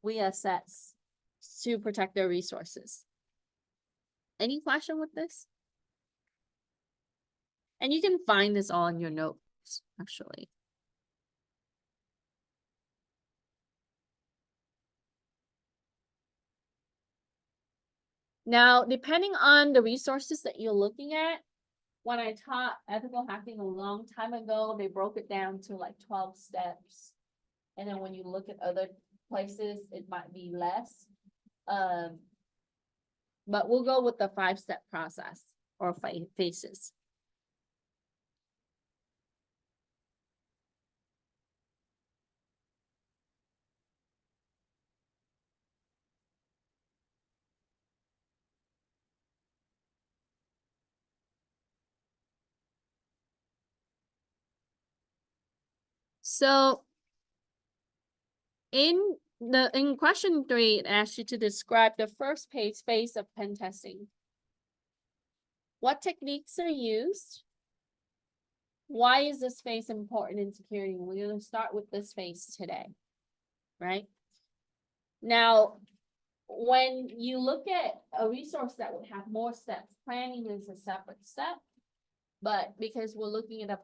we assess to protect their resources. Any question with this? And you can find this all in your notes, actually. Now, depending on the resources that you're looking at, when I taught ethical hacking a long time ago, they broke it down to like 12 steps. And then when you look at other places, it might be less. But we'll go with the 5-step process or phases. So in question 3, it asks you to describe the first phase of pen testing. What techniques are used? Why is this phase important in security? We're going to start with this phase today, right? Now, when you look at a resource that would have more steps, planning is a separate step, but because we're looking at a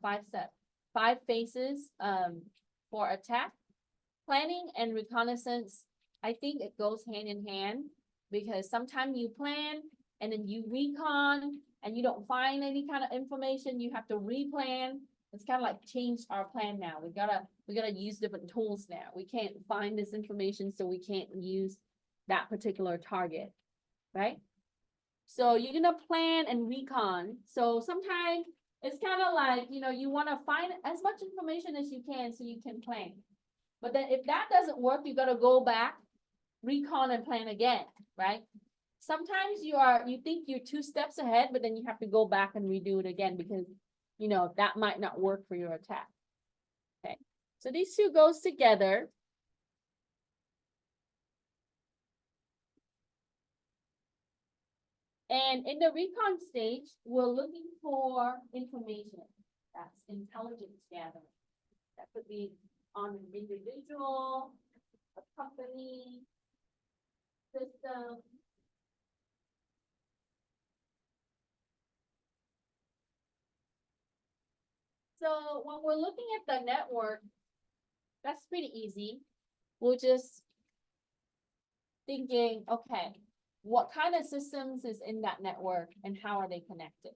5 phases for attack, planning and reconnaissance, I think it goes hand in hand, because sometimes you plan and then you recon and you don't find any kind of information, you have to replan. It's kind of like change our plan now. We gotta use different tools now. We can't find this information, so we can't use that particular target, right? So you're gonna plan and recon. So sometimes it's kind of like, you know, you want to find as much information as you can so you can plan. But then if that doesn't work, you got to go back, recon and plan again, right? Sometimes you think you're 2 steps ahead, but then you have to go back and redo it again because, you know, that might not work for your attack. Okay. So these 2 goes together. And in the recon stage, we're looking for information that's intelligence gathering. That could be on an individual, a company, system. So when we're looking at the network, that's pretty easy. We're just thinking, okay, what kind of systems is in that network and how are they connected?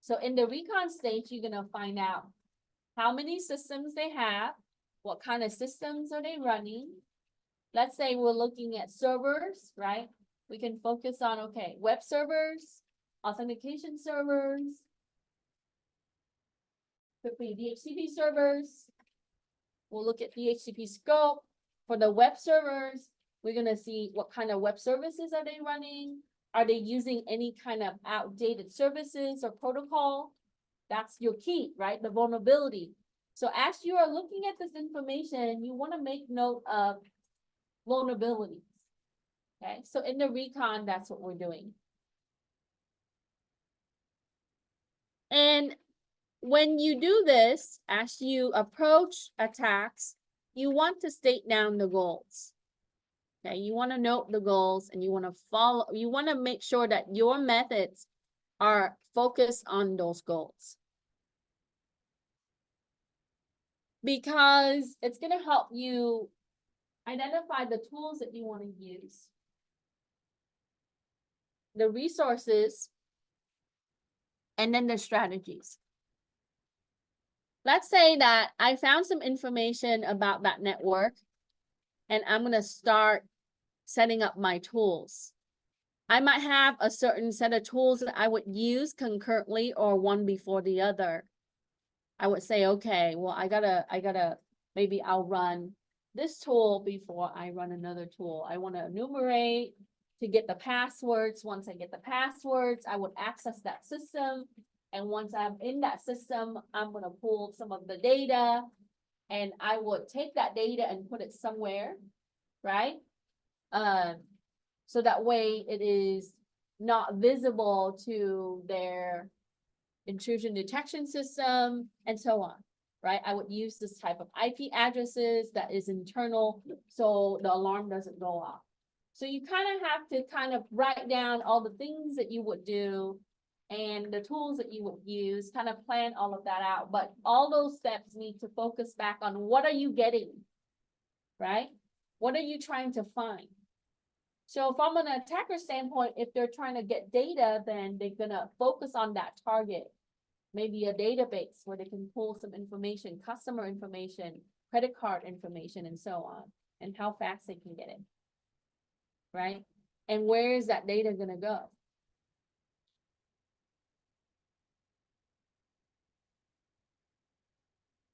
So in the recon stage, you're gonna find out how many systems they have, what kind of systems are they running. Let's say we're looking at servers, right? We can focus on, okay, web servers, authentication servers, could be DHCP servers. We'll look at DHCP scope. For the web servers, we're gonna see what kind of web services are they running? Are they using any kind of outdated services or protocol? That's your key, right? The vulnerability. So as you are looking at this information, you want to make note of vulnerabilities. Okay, so in the recon, that's what we're doing. And when you do this, as you approach attacks, you want to state down the goals. Okay, you want to note the goals and you want to follow, you want to make sure that your methods are focused on those goals. Because it's going to help you identify the tools that you want to use, the resources, and then the strategies. Let's say that I found some information about that network and I'm going to start setting up my tools. I might have a certain set of tools that I would use concurrently or one before the other. I would say, okay, well, I gotta, maybe I'll run this tool before I run another tool. I want to enumerate to get the passwords. Once I get the passwords, I would access that system. And once I'm in that system, I'm going to pull some of the data and I would take that data and put it somewhere, right? So that way it is not visible to their intrusion detection system and so on, right? I would use this type of IP addresses that is internal so the alarm doesn't go off. So you kind of have to kind of write down all the things that you would do and the tools that you would use, kind of plan all of that out. But all those steps need to focus back on what are you getting, right? What are you trying to find? So from an attacker standpoint, if they're trying to get data, then they're gonna focus on that target. Maybe a database where they can pull some information, customer information, credit card information, and so on, and how fast they can get it, right? And where is that data gonna go?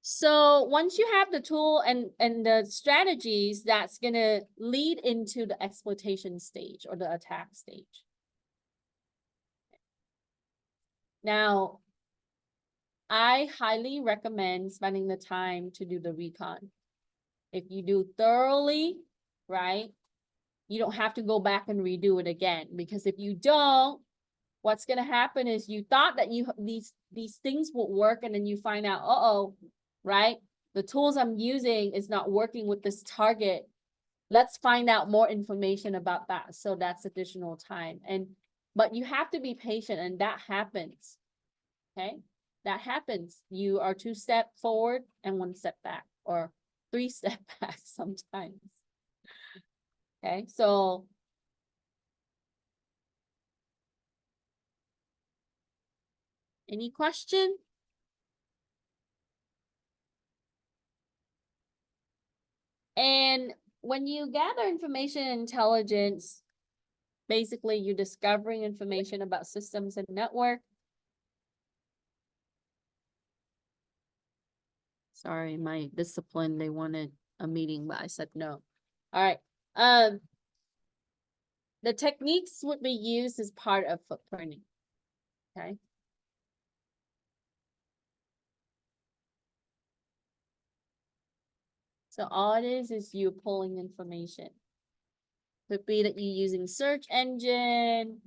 So once you have the tool and the strategies, that's gonna lead into the exploitation stage or the attack stage. Now, I highly recommend spending the time to do the recon. If you do thoroughly, right, you don't have to go back and redo it again, because if you don't, what's gonna happen is you thought that these things will work, and then you find out, uh-oh, right? The tools I'm using is not working with this target. Let's find out more information about that. So that's additional time. But you have to be patient, and that happens. Okay, that happens. You are 2 steps forward and 1 step back, or 3 steps back sometimes. Okay, so any question? And when you gather information and intelligence, basically you're discovering information about systems and network. Sorry, my discipline, they wanted a meeting, but I said no. All right. The techniques would be used as part of footprinting. Okay. So all it is you pulling information. Could be that you're using search engine,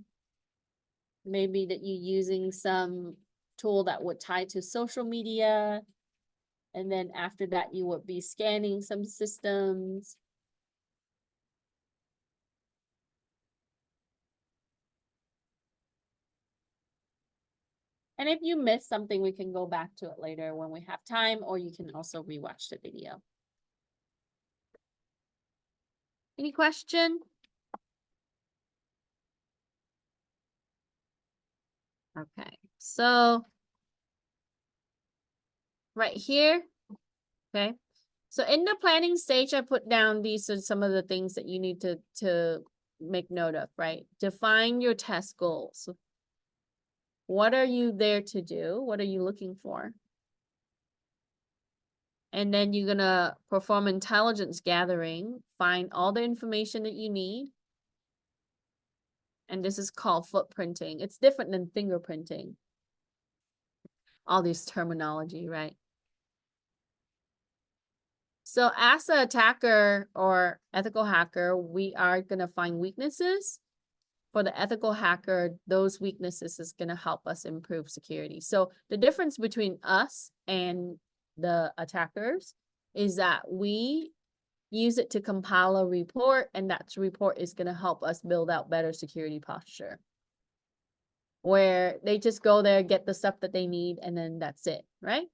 maybe that you using some tool that would tie to social media. And then after that, you would be scanning some systems. And if you missed something, we can go back to it later when we have time, or you can also rewatch the video. Any question? Okay, so right here, okay. So in the planning stage, I put down these are some of the things that you need to make note of, right? Define your test goals. What are you there to do? What are you looking for? And then you're gonna perform intelligence gathering, find all the information that you need. And this is called footprinting. It's different than fingerprinting. All this terminology, right? So as an attacker or ethical hacker, we are gonna find weaknesses. For the ethical hacker, those weaknesses is gonna help us improve security. So the difference between us and the attackers is that we use it to compile a report, and that report is gonna help us build out better security posture. Where they just go there, get the stuff that they need, and then that's it, right?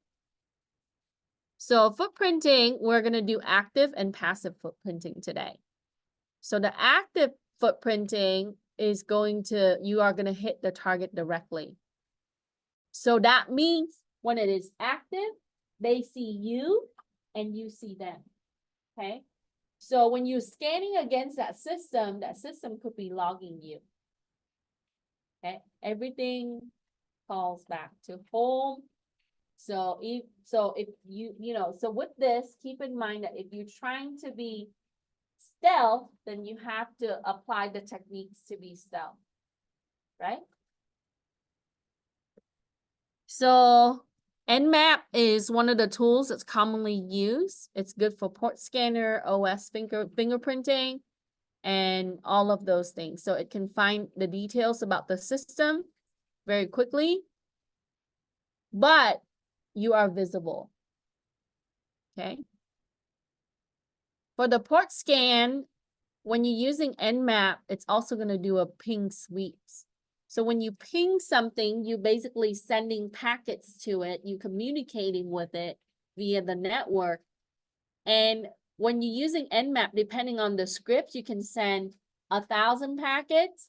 So footprinting, we're gonna do active and passive footprinting today. So the active footprinting is you are gonna hit the target directly. So that means when it is active, they see you and you see them, okay? So when you're scanning against that system could be logging you. Okay, everything falls back to home. So if so with this, keep in mind that if you're trying to be stealth, then you have to apply the techniques to be stealth, right? So Nmap is one of the tools that's commonly used. It's good for port scanner, OS fingerprinting, and all of those things. So it can find the details about the system very quickly, but you are visible, okay? For the port scan, when you're using Nmap, it's also gonna do a ping sweeps. So when you ping something, you basically sending packets to it, you communicating with it via the network. And when you're using Nmap, depending on the script, you can send 1,000 packets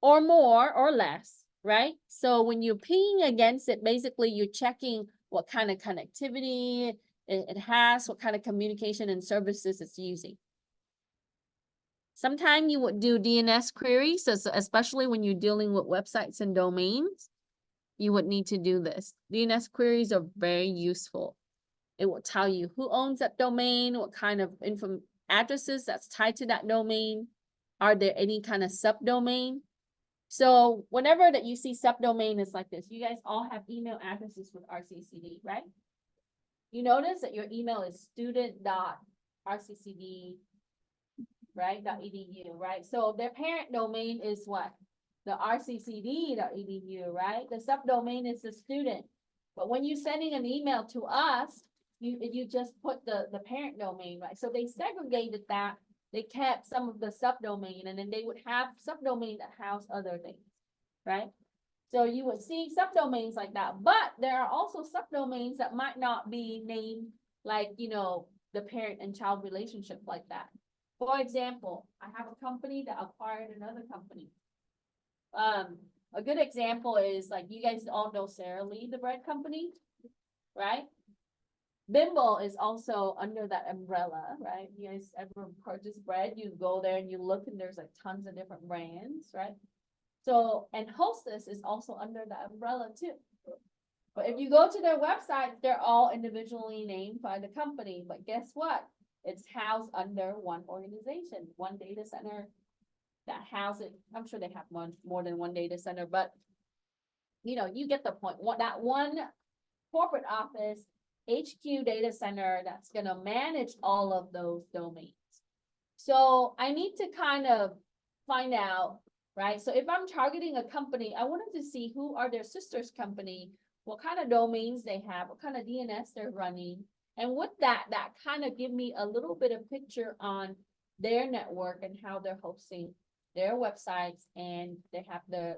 or more or less, right? So when you're pinging against it, basically you're checking what kind of connectivity it has, what kind of communication and services it's using. Sometimes you would do DNS queries, especially when you're dealing with websites and domains, you would need to do this. DNS queries are very useful. It will tell you who owns that domain, what kind of addresses that's tied to that domain. Are there any kind of subdomain? So whenever that you see subdomain is like this, you guys all have email addresses with RCCD, right? You notice that your email is student.rccd, right, .edu, right? So their parent domain is what? The rccd.edu, right? The subdomain is the student. But when you're sending an email to us, you just put the parent domain, right? So they segregated that. They kept some of the subdomain, and then they would have subdomain that house other things, right? So you would see subdomains like that, but there are also subdomains that might not be named like, the parent and child relationship like that. For example, I have a company that acquired another company. A good example is like, you guys all know Sara Lee, the bread company, right? Bimbo is also under that umbrella, right? You guys ever purchase bread, you go there and you look and there's like tons of different brands, right? So, and Hostess is also under that umbrella too. But if you go to their website, they're all individually named by the company, but guess what? It's housed under one organization, one data center that houses, I'm sure they have more than one data center, but you get the point. That one corporate office, HQ data center that's gonna manage all of those domains. So I need to kind of find out right? So if I'm targeting a company, I wanted to see who are their sisters company, what kind of domains they have, what kind of DNS they're running. And with that kind of give me a little bit of picture on their network and how they're hosting their websites, and they have the,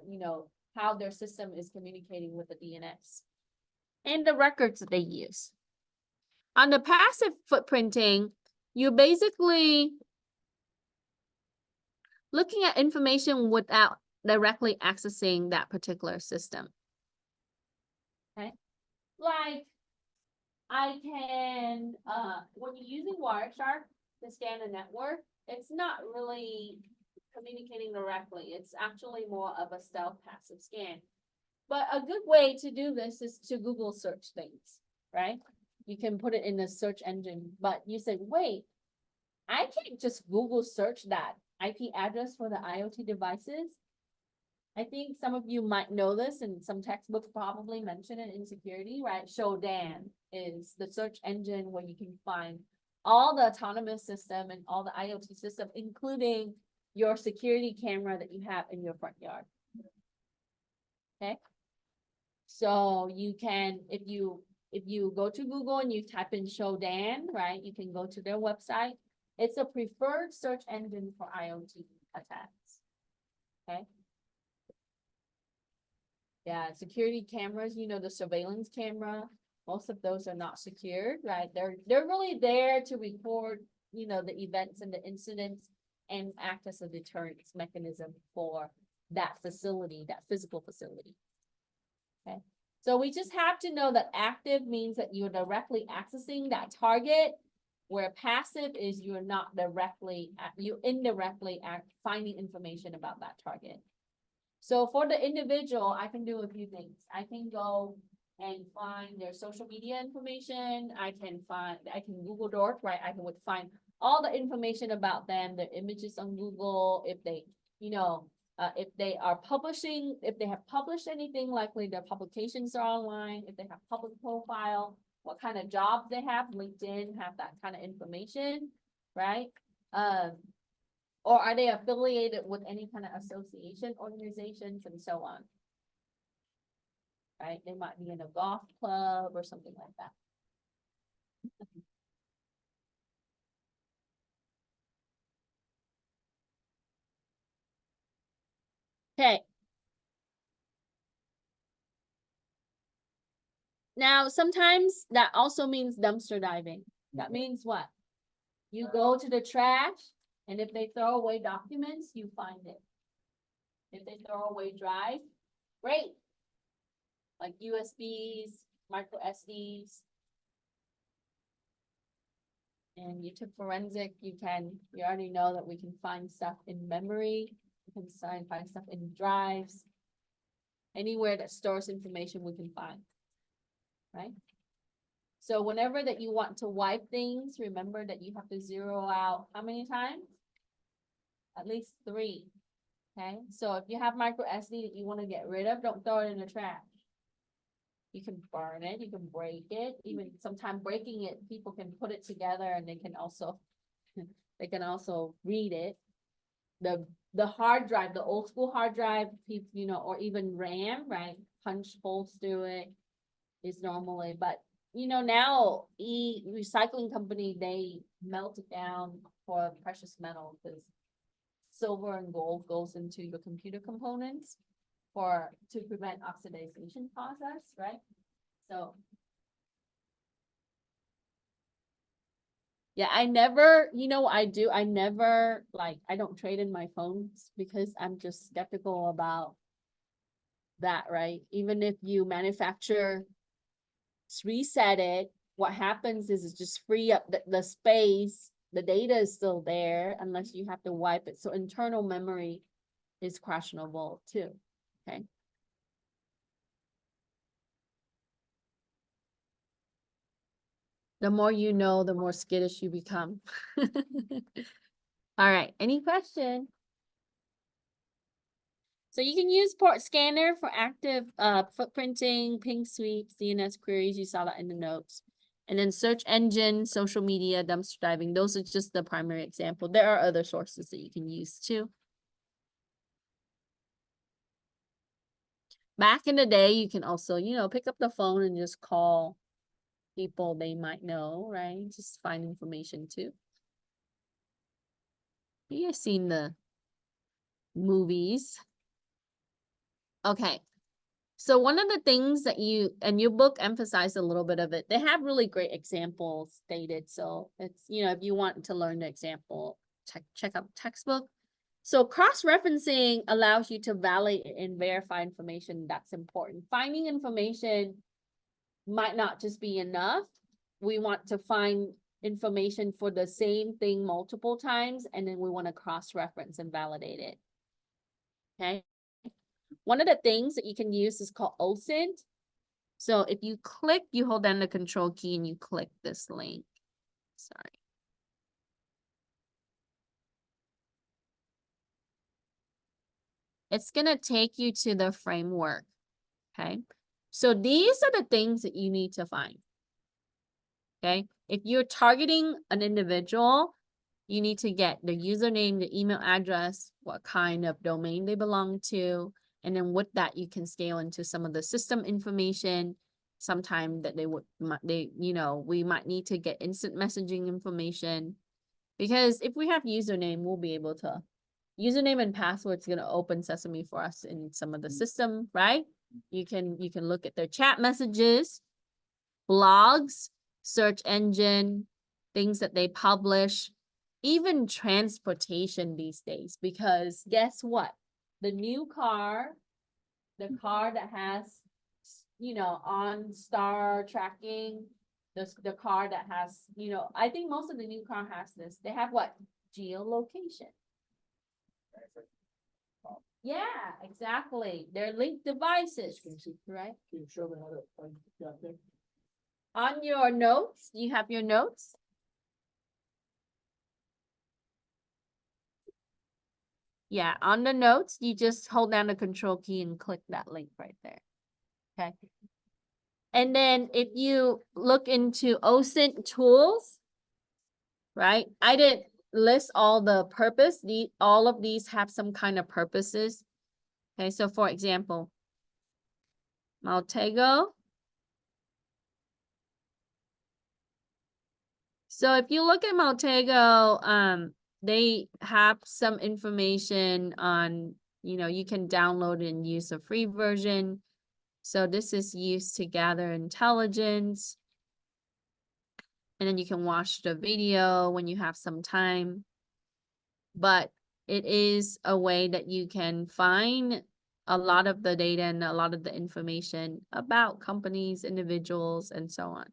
how their system is communicating with the DNS. And the records that they use. On the passive footprinting, you basically looking at information without directly accessing that particular system. Like, I can, when you're using Wireshark to scan a network, it's not really communicating directly. It's actually more of a stealth passive scan. But a good way to do this is to Google search things, right? You can put it in the search engine, but you said, wait, I can't just Google search that IP address for the IoT devices. I think some of you might know this, and some textbooks probably mention it in security, right? Shodan is the search engine where you can find all the autonomous system and all the IoT system, including your security camera that you have in your front yard. Okay. So you can, if you go to Google and you type in Shodan, right, you can go to their website. It's a preferred search engine for IoT attacks. Okay. Yeah, security cameras, the surveillance camera, most of those are not secured, right? They're really there to record, the events and the incidents and act as a deterrence mechanism for that facility, that physical facility. Okay, so we just have to know that active means that you're directly accessing that target, where passive is you're not directly, you indirectly finding information about that target. So for the individual, I can do a few things. I can go and find their social media information. I can Google Dork, right? I would find all the information about them, their images on Google, if they, if they are publishing, if they have published anything, likely their publications are online, if they have public profile, what kind of jobs they have, LinkedIn have that kind of information, right? Or are they affiliated with any kind of association, organizations, and so on? Right? They might be in a golf club or something like that. Okay. Now, sometimes that also means dumpster diving. That means what? You go to the trash, and if they throw away documents, you find it. If they throw away drive, great. Like USBs, micro SDs. And you took forensic, you already know that we can find stuff in memory. You can find stuff in drives. Anywhere that stores information we can find, right? So whenever that you want to wipe things, remember that you have to zero out how many times? At least 3, okay? So if you have micro SD that you want to get rid of, don't throw it in the trash. You can burn it, you can break it, even sometimes breaking it, people can put it together and they can also read it. The hard drive, the old school hard drive, or even RAM, right? Punch holes through it is normally, but now recycling company, they melt it down for precious metal, because silver and gold goes into your computer components to prevent oxidation process, right? So yeah, I never, I don't trade in my phones because I'm just skeptical about that, right? Even if you reset it, what happens is it just free up the space. The data is still there unless you have to wipe it. So internal memory is questionable too, okay? The more you know, the more skittish you become. All right, any question? So you can use Port Scanner for active footprinting, ping sweeps, DNS queries. You saw that in the notes. And then search engine, social media, dumpster diving. Those are just the primary example. There are other sources that you can use too. back in the day, you can also, you know, pick up the phone and just call people they might know, right? Just find information too. You guys seen the movies? Okay. So one of the things that and your book emphasized a little bit of it, they have really great examples stated. So it's, you know, if you want to learn the example, check out textbook. So cross-referencing allows you to validate and verify information that's important. Finding information might not just be enough. We want to find information for the same thing multiple times, and then we want to cross-reference and validate it. Okay. One of the things that you can use is called OSINT. So if you click, you hold down the control key and you click this link. Sorry. It's going to take you to the framework. Okay. So these are the things that you need to find. Okay. If you're targeting an individual, you need to get the username, the email address, what kind of domain they belong to. And then with that, you can scale into some of the system information. Sometime that we might need to get instant messaging information. Because if we have username, we'll be able to, username and password is going to open Sesame for us in some of the system, right? You can look at their chat messages, blogs, search engine, things that they publish, even transportation these days, because guess what? The new car, the car that has, OnStar tracking, the car that has, I think most of the new car has this. They have what? Geolocation. Yeah, exactly. They're linked devices, right? Can you show me how to find that thing? On your notes, you have your notes. Yeah, on the notes, you just hold down the control key and click that link right there. Okay. And then if you look into OSINT tools, right? I didn't list all the purpose. All of these have some kind of purposes. Okay, so for example, Maltego. So if you look at Maltego, they have some information on, you can download and use a free version. So this is used to gather intelligence. And then you can watch the video when you have some time. But it is a way that you can find a lot of the data and a lot of the information about companies, individuals, and so on.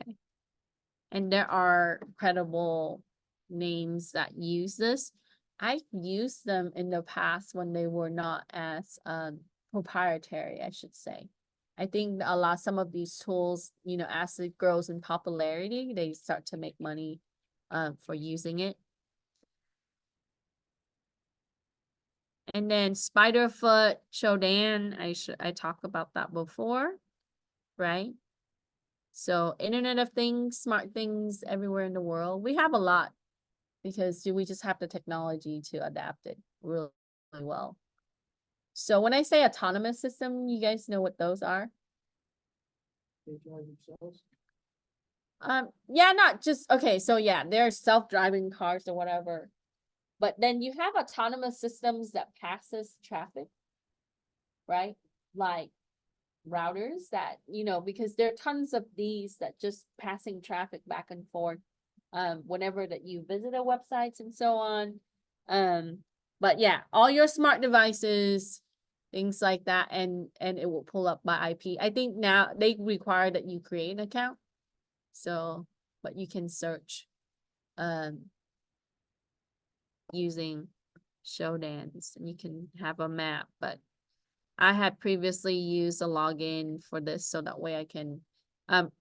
Okay. And there are credible names that use this. I've used them in the past when they were not as proprietary, I should say. I think some of these tools, as it grows in popularity, they start to make money for using it. And then Spiderfoot, Shodan, I talked about that before, right? So Internet of Things, smart things everywhere in the world. We have a lot because we just have the technology to adapt it really, really well. So when I say autonomous system, you guys know what those are? They drive themselves? Yeah, not just, okay, so yeah, they're self-driving cars or whatever. But then you have autonomous systems that passes traffic, right? Like routers that, because there are tons of these that just passing traffic back and forth whenever that you visit a websites and so on. But yeah, all your smart devices, things like that, and it will pull up by IP. I think now they require that you create an account. So, but you can search using Shodans and you can have a map, but I had previously used a login for this so that way I can,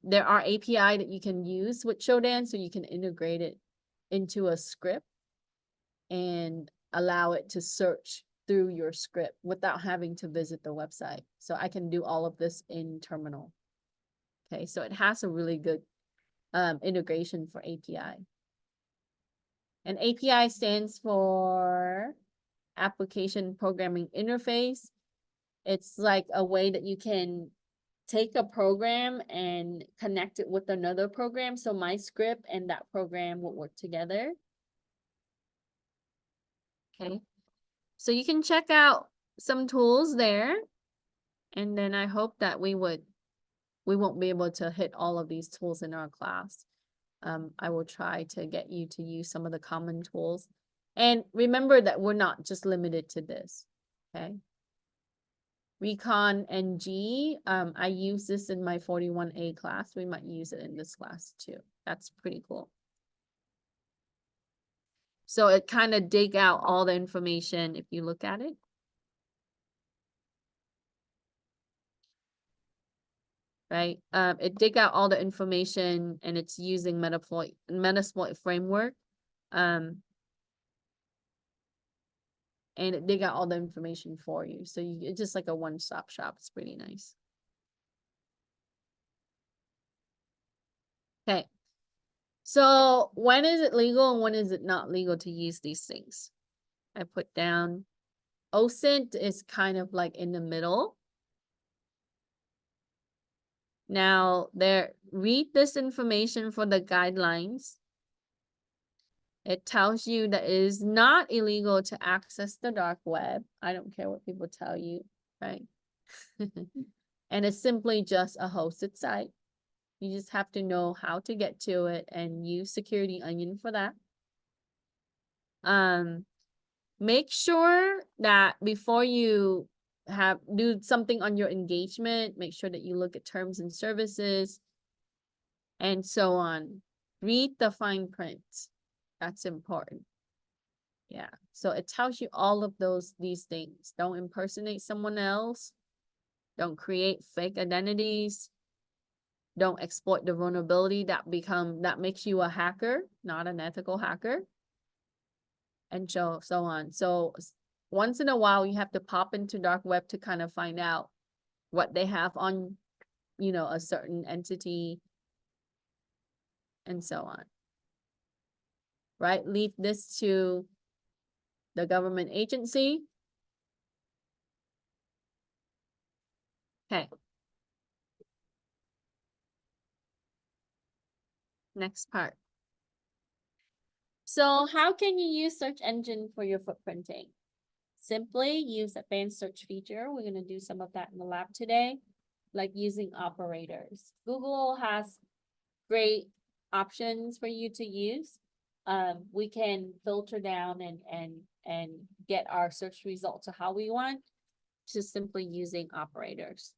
there are API that you can use with Shodan, so you can integrate it into a script and allow it to search through your script without having to visit the website. So I can do all of this in terminal. Okay, so it has a really good integration for API. And API stands for Application Programming Interface. It's like a way that you can take a program and connect it with another program. So my script and that program will work together. Okay. So you can check out some tools there. And then I hope that we won't be able to hit all of these tools in our class. I will try to get you to use some of the common tools. And remember that we're not just limited to this, okay? Recon NG, I use this in my 41A class. We might use it in this class too. That's pretty cool. So it kind of dig out all the information if you look at it. Right? It dig out all the information and it's using Metasploit framework. And it dig out all the information for you. So it's just like a one-stop shop. It's pretty nice. Okay. So when is it legal and when is it not legal to use these things? I put down OSINT is kind of like in the middle. Now read this information for the guidelines. It tells you that it is not illegal to access the dark web. I don't care what people tell you, right? And it's simply just a hosted site. You just have to know how to get to it and use Security Onion for that. Make sure that before you do something on your engagement, make sure that you look at terms and services and so on. Read the fine print. That's important. Yeah. So it tells you all of these things. Don't impersonate someone else. Don't create fake identities. Don't exploit the vulnerability that makes you a hacker, not an ethical hacker. And so on. So once in a while, you have to pop into dark web to kind of find out what they have on, a certain entity and so on. Right? Leave this to the government agency. Okay. Next part. So how can you use search engine for your footprinting? Simply use advanced search feature. We're going to do some of that in the lab today, like using operators. Google has great options for you to use. We can filter down and get our search result to how we want, just simply using operators.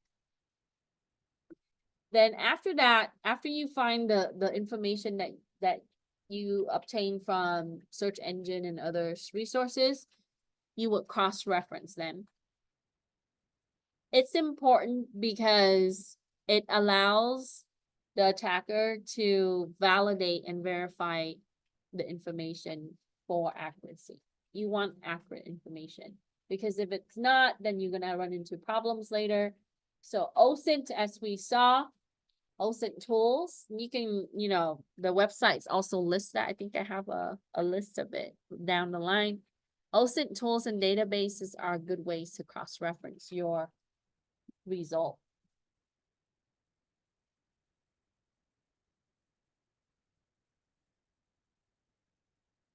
Then after that, after you find the information that you obtain from search engine and other resources, you would cross-reference them. It's important because it allows the attacker to validate and verify the information for accuracy. You want accurate information because if it's not, then you're gonna run into problems later. So OSINT, as we saw, OSINT tools, you can, the websites also list that. I think I have a list of it down the line. OSINT tools and databases are good ways to cross-reference your result.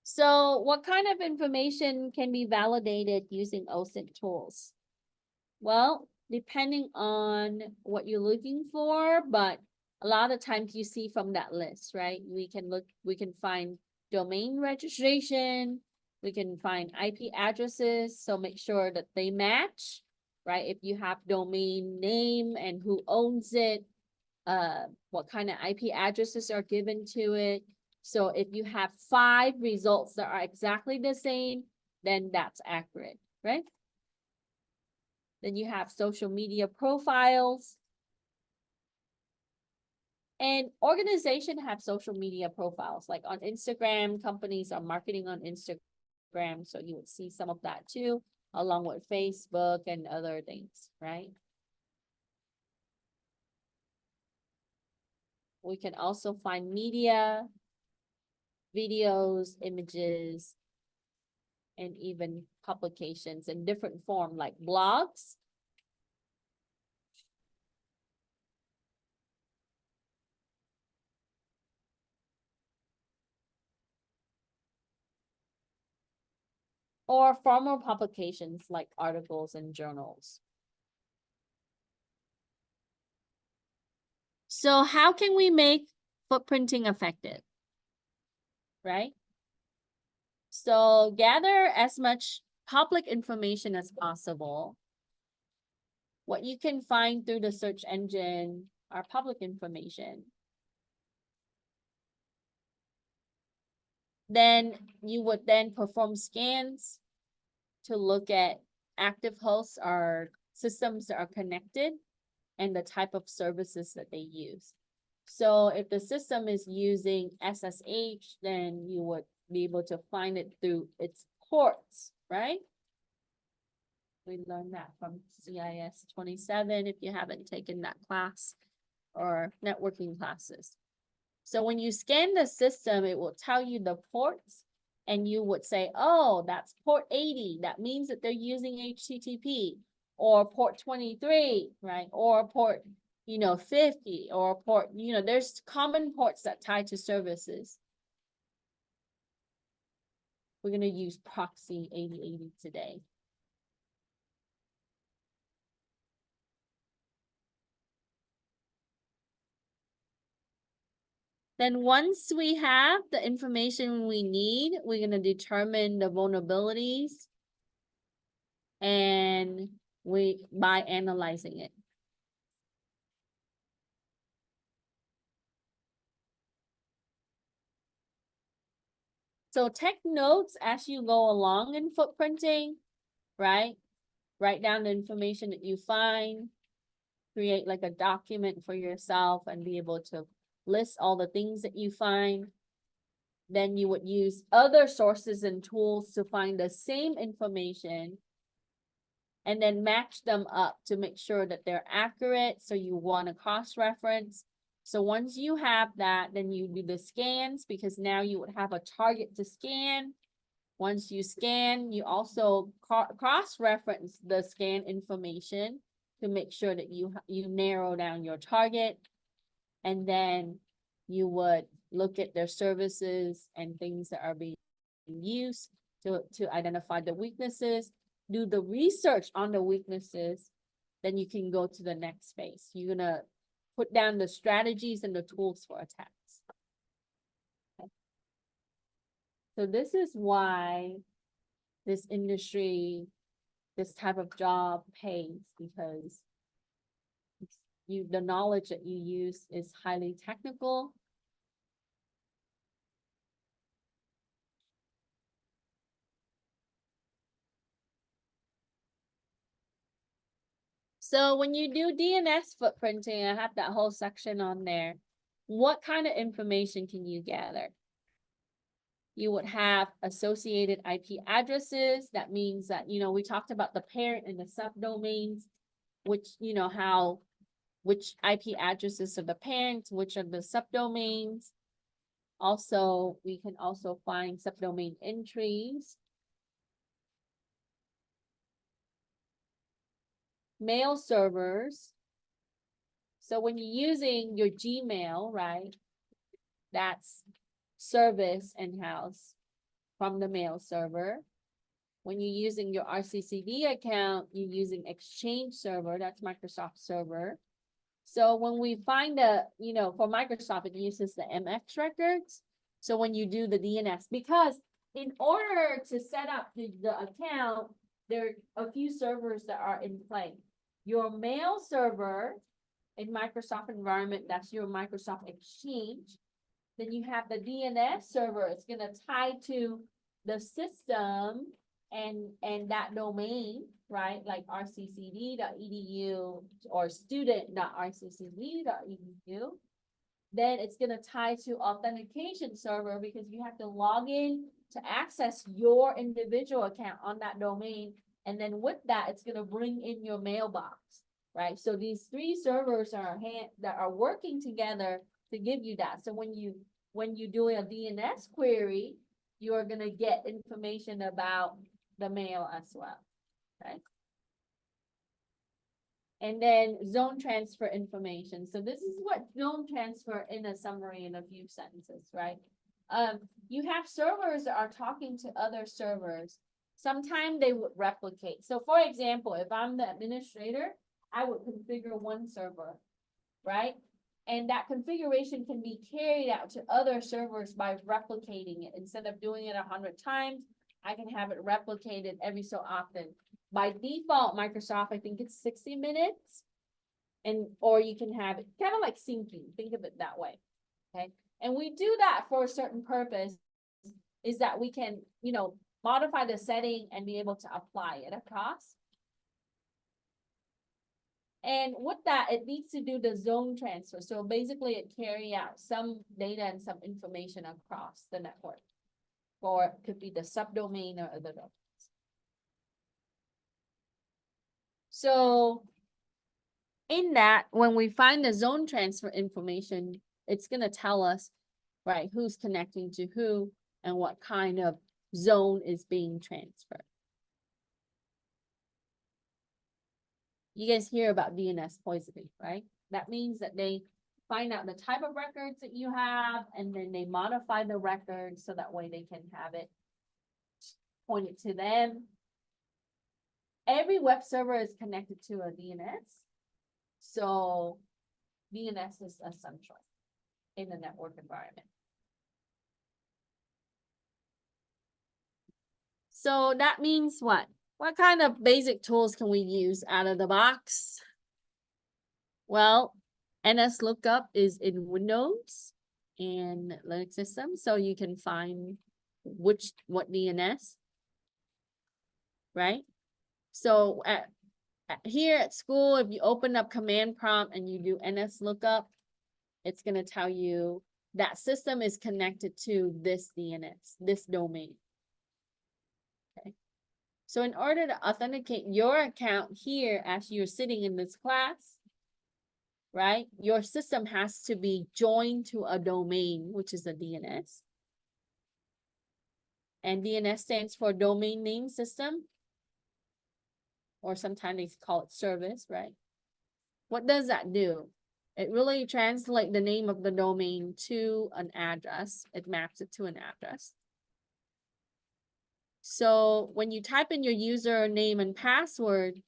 So what kind of information can be validated using OSINT tools? Well, depending on what you're looking for, but a lot of times you see from that list, right? We can find domain registration, we can find IP addresses, so make sure that they match, right? If you have domain name and who owns it, what kind of IP addresses are given to it. So if you have 5 results that are exactly the same, then that's accurate, right? Then you have social media profiles. And organizations have social media profiles, like on Instagram, companies are marketing on Instagram. So you would see some of that too, along with Facebook and other things, right? We can also find media, videos, images, and even publications in different form, like blogs, or formal publications like articles and journals. So how can we make footprinting effective? Right? So gather as much public information as possible. What you can find through the search engine are public information. Then you would then perform scans to look at active hosts or systems that are connected and the type of services that they use. So if the system is using SSH, then you would be able to find it through its ports, right? We learned that from CIS27 if you haven't taken that class or networking classes. So when you scan the system, it will tell you the ports and you would say, oh, that's port 80. That means that they're using HTTP, or port 23, right? Or port, 50, or port, there's common ports that tie to services. We're going to use proxy 8080 today. Then once we have the information we need, we're going to determine the vulnerabilities and by analyzing it. So take notes as you go along in footprinting, right? Write down the information that you find, create like a document for yourself and be able to list all the things that you find. Then you would use other sources and tools to find the same information and then match them up to make sure that they're accurate. So you want to cross-reference. So once you have that, then you do the scans, because now you would have a target to scan. Once you scan, you also cross-reference the scan information to make sure that you narrow down your target. And then you would look at their services and things that are being used to identify the weaknesses, do the research on the weaknesses, then you can go to the next phase. You're gonna put down the strategies and the tools for attacks. Okay. So this is why this industry, this type of job pays, because the knowledge that you use is highly technical. So when you do DNS footprinting, I have that whole section on there. What kind of information can you gather? You would have associated IP addresses. That means that, we talked about the parent and the subdomains, which, which IP addresses are the parents, which are the subdomains. Also, we can also find subdomain entries. Mail servers. So when you're using your Gmail, right, that's service in-house from the mail server. When you're using your RCCD account, you're using Exchange server, that's Microsoft server. So when we find for Microsoft, it uses the MX records. So when you do the DNS, because in order to set up the account, there are a few servers that are in play. Your mail server in Microsoft environment, that's your Microsoft Exchange. Then you have the DNS server. It's going to tie to the system and that domain, right? Like rccd.edu or student.rccd.edu. Then it's going to tie to authentication server, because you have to log in to access your individual account on that domain. And then with that, it's going to bring in your mailbox, right? So these three servers that are working together to give you that. So when you do a DNS query, you are going to get information about the mail as well, right? And then zone transfer information. So this is what zone transfer in a summary in a few sentences, right? You have servers that are talking to other servers. sometimes they would replicate. So for example, if I'm the administrator, I would configure one server, right? And that configuration can be carried out to other servers by replicating it. Instead of doing it 100 times, I can have it replicated every so often. By default, Microsoft, I think it's 60 minutes. And, or you can have it kind of like syncing, think of it that way, okay? And we do that for a certain purpose, is that we can, modify the setting and be able to apply it across. And with that, it needs to do the zone transfer. So basically it carry out some data and some information across the network. Or it could be the subdomain or other domains. So in that, when we find the zone transfer information, it's gonna tell us, right, who's connecting to who and what kind of zone is being transferred. You guys hear about DNS poisoning, right? That means that they find out the type of records that you have, and then they modify the records so that way they can have it pointed to them. Every web server is connected to a DNS. So DNS is essential in the network environment. So that means what? What kind of basic tools can we use out of the box? Well, NSLOOKUP is in Windows and Linux systems, so you can find what DNS, right? So here at school, if you open up command prompt and you do NSLOOKUP, it's going to tell you that system is connected to this DNS, this domain. Okay. So in order to authenticate your account here as you're sitting in this class, right, your system has to be joined to a domain, which is a DNS. And DNS stands for domain name system. Or sometimes they call it service, right? What does that do? It really translates the name of the domain to an address. It maps it to an address. So when you type in your username and password,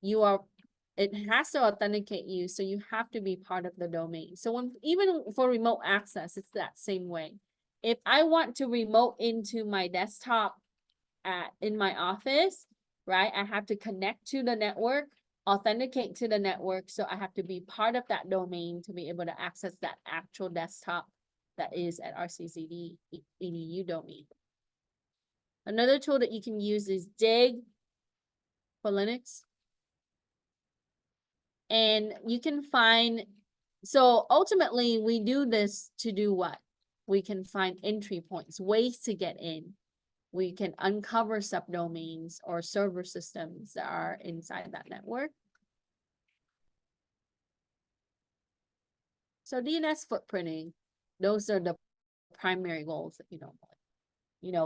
it has to authenticate you, so you have to be part of the domain. So even for remote access, it's that same way. If I want to remote into my desktop in my office, right, I have to connect to the network, authenticate to the network, so I have to be part of that domain to be able to access that actual desktop that is at RCCD EDU domain. Another tool that you can use is Dig for Linux. And you can find, so ultimately we do this to do what? We can find entry points, ways to get in. We can uncover subdomains or server systems that are inside that network. So DNS footprinting, those are the primary goals that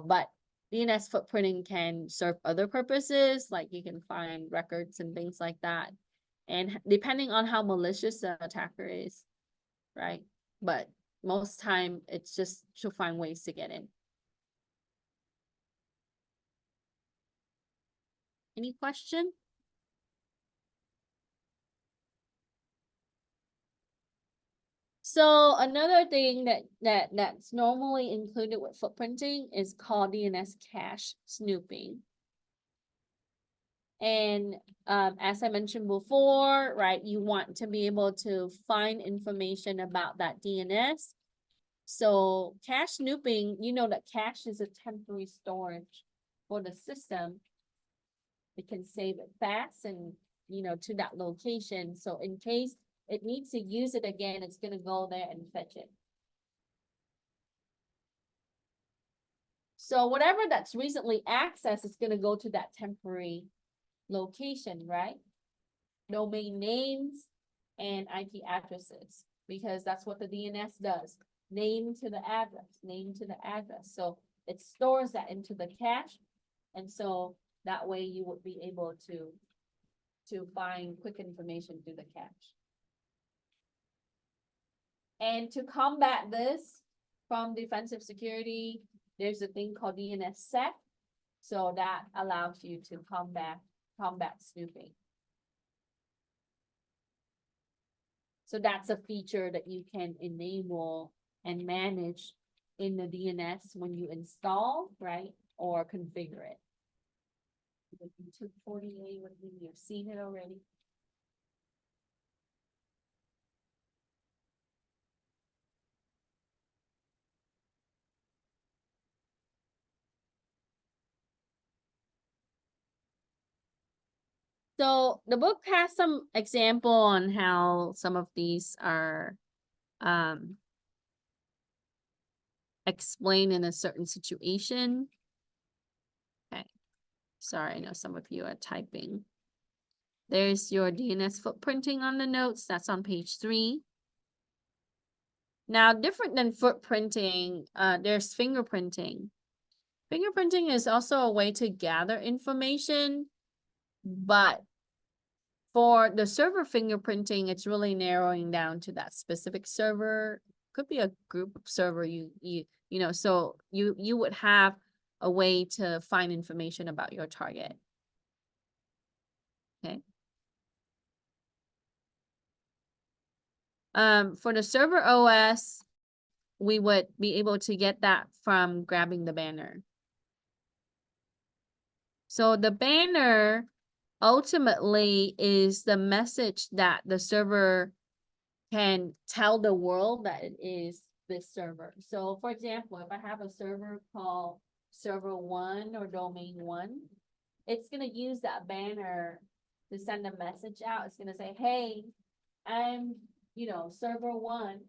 but DNS footprinting can serve other purposes, like you can find records and things like that. And depending on how malicious the attacker is, right? But most time it's just to find ways to get in. Any question? So another thing that's normally included with footprinting is called DNS cache snooping. And as I mentioned before, right, you want to be able to find information about that DNS. So cache snooping, you know that cache is a temporary storage for the system. It can save it fast and, to that location. So in case it needs to use it again, it's going to go there and fetch it. So whatever that's recently accessed is going to go to that temporary location, right? Domain names and IP addresses, because that's what the DNS does. Name to the address, name to the address. So it stores that into the cache. And so that way you would be able to find quick information through the cache. And to combat this from defensive security, there's a thing called DNSSEC. So that allows you to combat snooping. So that's a feature that you can enable and manage in the DNS when you install, right, or configure it. If you took 48 with me, you've seen it already. So the book has some example on how some of these are explained in a certain situation. Okay, sorry, I know some of you are typing. There's your DNS footprinting on the notes. That's on page 3. Now, different than footprinting, there's fingerprinting. Fingerprinting is also a way to gather information, but for the server fingerprinting, it's really narrowing down to that specific server. Could be a group of server you know, so you would have a way to find information about your target. Okay. For the server OS, we would be able to get that from grabbing the banner. So the banner ultimately is the message that the server can tell the world that it is this server. So for example, if I have a server called server 1 or domain 1, it's going to use that banner to send a message out. It's going to say, hey, I'm, server 1,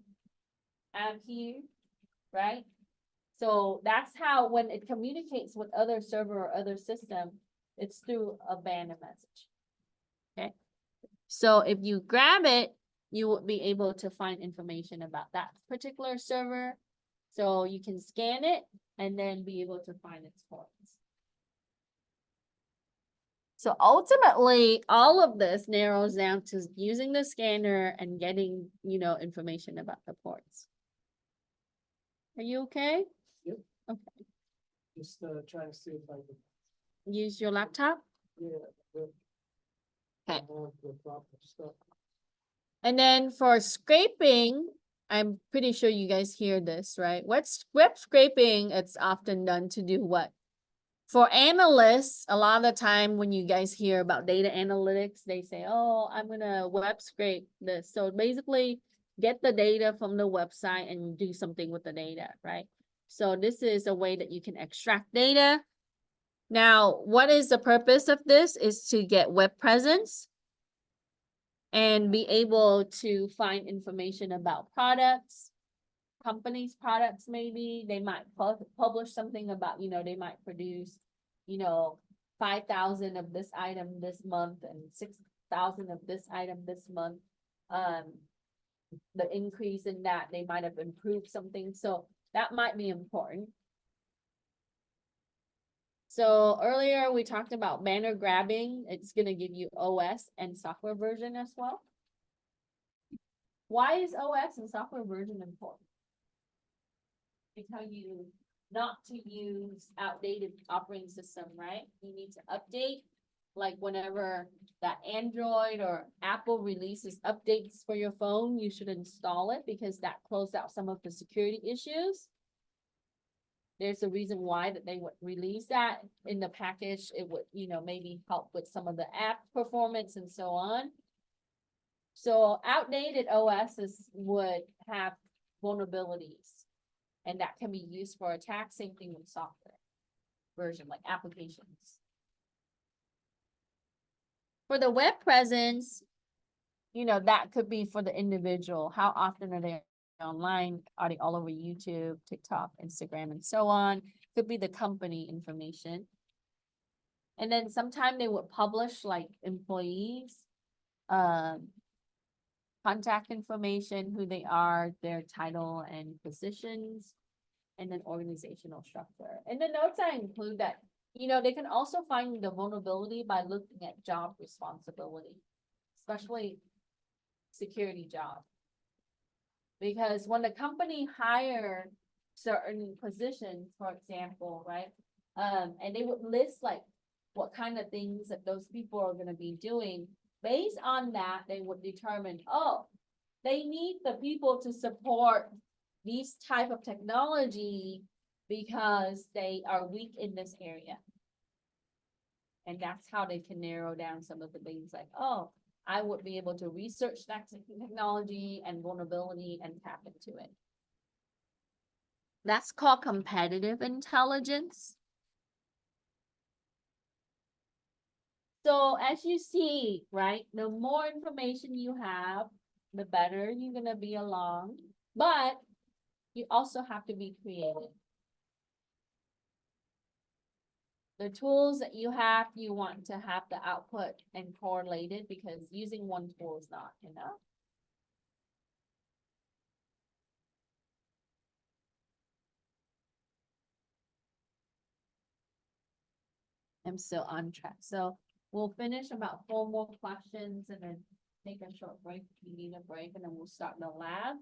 I'm here, right? So that's how when it communicates with other server or other system, it's through a banner message. Okay. So if you grab it, you will be able to find information about that particular server. So you can scan it and then be able to find its ports. So ultimately, all of this narrows down to using the scanner and getting, information about the ports. Are you okay? Yep. Okay. Just trying to see if I can. Use your laptop. Yeah. Okay. Have the proper stuff. And then for scraping, I'm pretty sure you guys hear this, right? Web scraping, it's often done to do what? For analysts, a lot of the time when you guys hear about data analytics, they say, oh, I'm going to web scrape this. So basically get the data from the website and do something with the data, right? So this is a way that you can extract data. Now, what is the purpose of this? Is to get web presence and be able to find information about products, companies' products maybe. They might publish something about, they might produce, 5,000 of this item this month and 6,000 of this item this month. The increase in that, they might have improved something. So that might be important. So earlier we talked about banner grabbing. It's going to give you OS and software version as well. Why is OS and software version important? They tell you not to use outdated operating system, right? You need to update, like whenever that Android or Apple releases updates for your phone, you should install it because that closed out some of the security issues. There's a reason why that they would release that in the package. It would, maybe help with some of the app performance and so on. So outdated OSs would have vulnerabilities, and that can be used for attacks. Same thing with software version, like applications. For the web presence, that could be for the individual. How often are they online? Are they all over YouTube, TikTok, Instagram, and so on? Could be the company information. And then sometimes they would publish like employees, contact information, who they are, their title and positions, and then organizational structure. In the notes, I include that, they can also find the vulnerability by looking at job responsibility, especially security job. Because when the company hire certain positions, for example, right, And they would list like what kind of things that those people are gonna be doing. Based on that, they would determine, oh, they need the people to support these type of technology because they are weak in this area. And that's how they can narrow down some of the things like, oh, I would be able to research that technology and vulnerability and tap into it. That's called competitive intelligence. So as you see, right, the more information you have, the better you're gonna be along, but you also have to be creative. The tools that you have, you want to have the output and correlated because using one tool is not enough. I'm still on track. So we'll finish about 4 more questions and then take a short break if you need a break, and then we'll start the lab.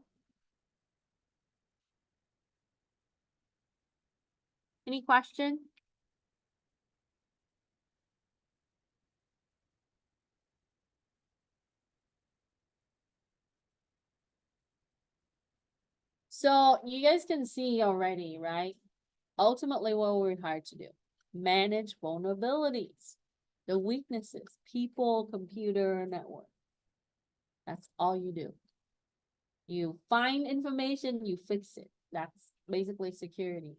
Any question? So you guys can see already, right? Ultimately, what we're hired to do, manage vulnerabilities, the weaknesses, people, computer, network. That's all you do. You find information, you fix it. That's basically security.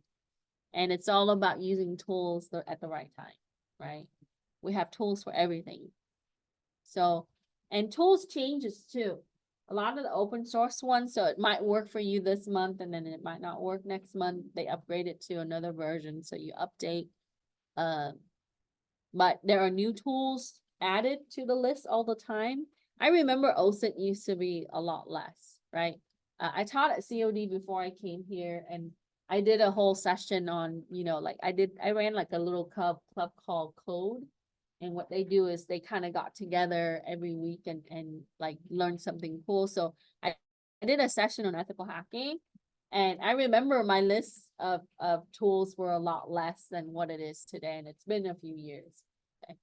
And it's all about using tools at the right time, right? We have tools for everything. So, and tools changes too. A lot of the open source ones, so it might work for you this month and then it might not work next month. They upgrade it to another version, so you update. But there are new tools added to the list all the time. I remember OSINT used to be a lot less, right? I taught at COD before I came here, and I did a whole session on, like I ran like a little club called Code. And what they do is they kind of got together every week and like learned something cool. So I did a session on ethical hacking, and I remember my list of tools were a lot less than what it is today, and it's been a few years. Okay.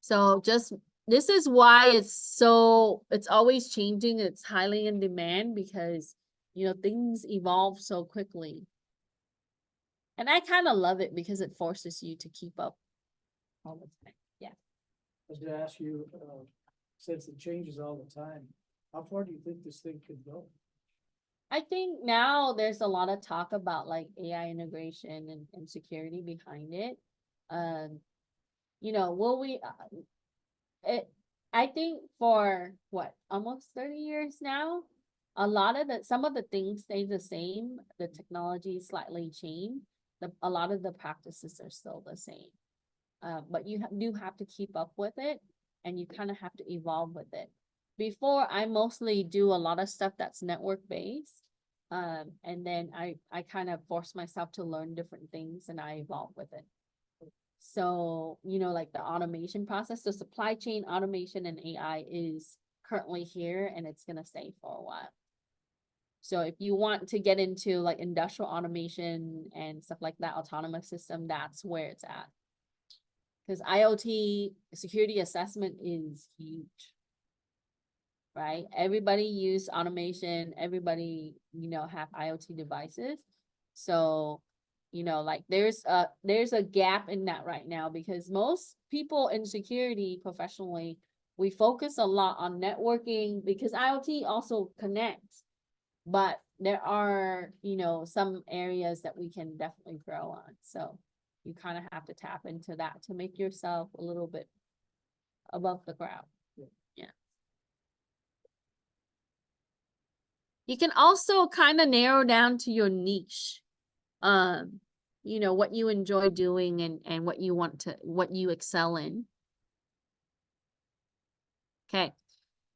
So just, this is why it's always changing. It's highly in demand because, things evolve so quickly. And I kind of love it because it forces you to keep up all the time. Yeah. I was gonna ask you, since it changes all the time, how far do you think this thing could go? I think now there's a lot of talk about like AI integration and security behind it. Will we, I think for what, almost 30 years now, some of the things stay the same, the technology slightly changed. A lot of the practices are still the same. But you do have to keep up with it, and you kind of have to evolve with it. Before, I mostly do a lot of stuff that's network based. And then I kind of force myself to learn different things and I evolve with it. So, like the automation process, the supply chain automation and AI is currently here and it's going to stay for a while. So if you want to get into like industrial automation and stuff like that, autonomous system, that's where it's at. Because IoT security assessment is huge, right? Everybody use automation, everybody, have IoT devices. So, like there's a gap in that right now because most people in security professionally, we focus a lot on networking because IoT also connects. But there are, some areas that we can definitely grow on. So you kind of have to tap into that to make yourself a little bit above the crowd. Yeah. You can also kind of narrow down to your niche. What you enjoy doing and what you excel in. Okay.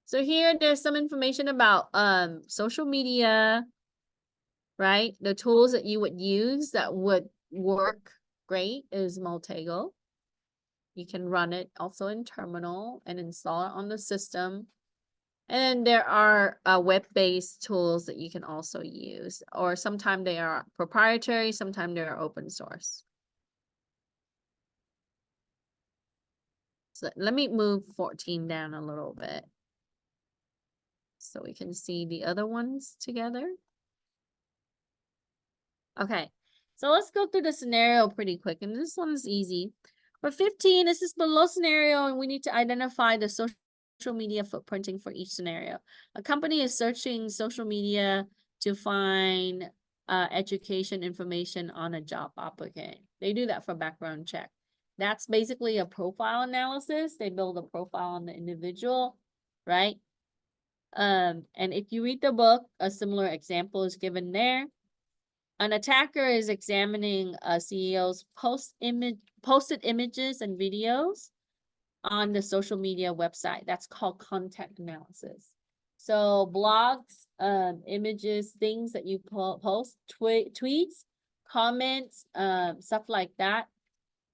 So here there's some information about social media, right? The tools that you would use that would work great is Multego. You can run it also in terminal and install it on the system. And then there are web-based tools that you can also use, or sometimes they are proprietary, sometimes they are open source. So let me move 14 down a little bit so we can see the other ones together. Okay, so let's go through the scenario pretty quick, and this one's easy. For 15, this is below scenario, and we need to identify the social media footprinting for each scenario. A company is searching social media to find education information on a job applicant. They do that for background check. That's basically a profile analysis. They build a profile on the individual, right? And if you read the book, a similar example is given there. An attacker is examining a CEO's posted images and videos on the social media website. That's called content analysis. So blogs, images, things that you post, tweets, comments, stuff like that.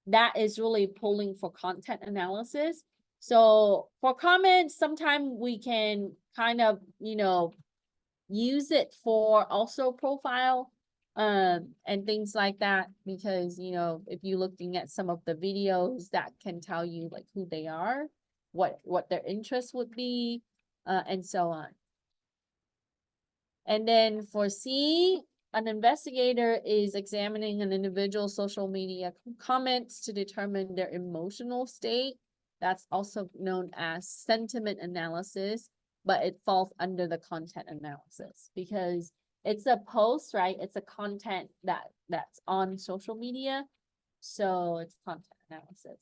That is really pulling for content analysis. So for comments, sometimes we can kind of, use it for also profile and things like that, because if you're looking at some of the videos, that can tell you like who they are, what their interests would be, and so on. And then for C, an investigator is examining an individual's social media comments to determine their emotional state. That's also known as sentiment analysis, but it falls under the content analysis because it's a post, right? It's a content that's on social media. So it's content analysis.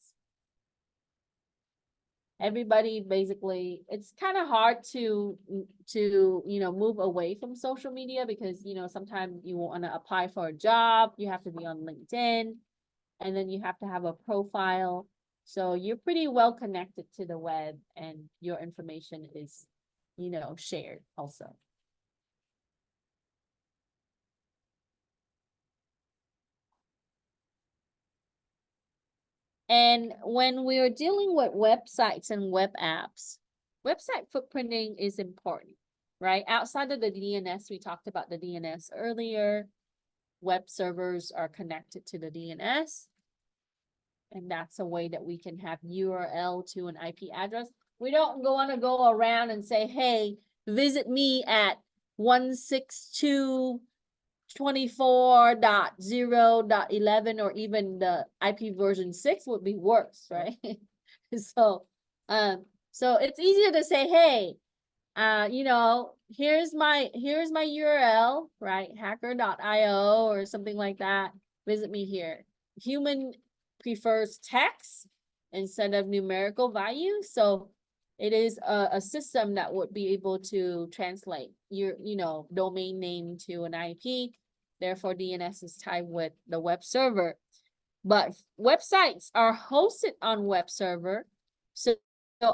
Everybody basically, it's kind of hard to move away from social media because sometimes you want to apply for a job, you have to be on LinkedIn, and then you have to have a profile. So you're pretty well connected to the web, and your information is shared also. And when we're dealing with websites and web apps, website footprinting is important, right? Outside of the DNS, we talked about the DNS earlier. Web servers are connected to the DNS. And that's a way that we can have URL to an IP address. We don't want to go around and say, hey, visit me at 162.24.0.11, or even the IP version 6 would be worse, right? So it's easier to say, hey, here's my URL, right? Hacker.io or something like that. Visit me here. Human prefers text instead of numerical value. So it is a system that would be able to translate your, domain name to an IP. Therefore, DNS is tied with the web server. But websites are hosted on web server. So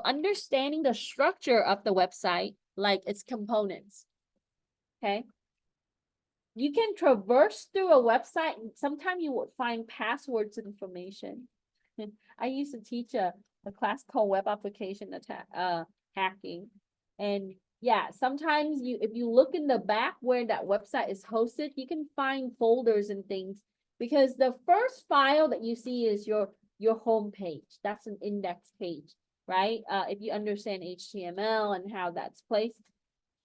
understanding the structure of the website, like its components, okay? You can traverse through a website, and sometimes you would find passwords information. I used to teach a class called web application hacking. And yeah, sometimes if you look in the back where that website is hosted, you can find folders and things, because the first file that you see is your home page. That's an index page, right? If you understand HTML and how that's placed.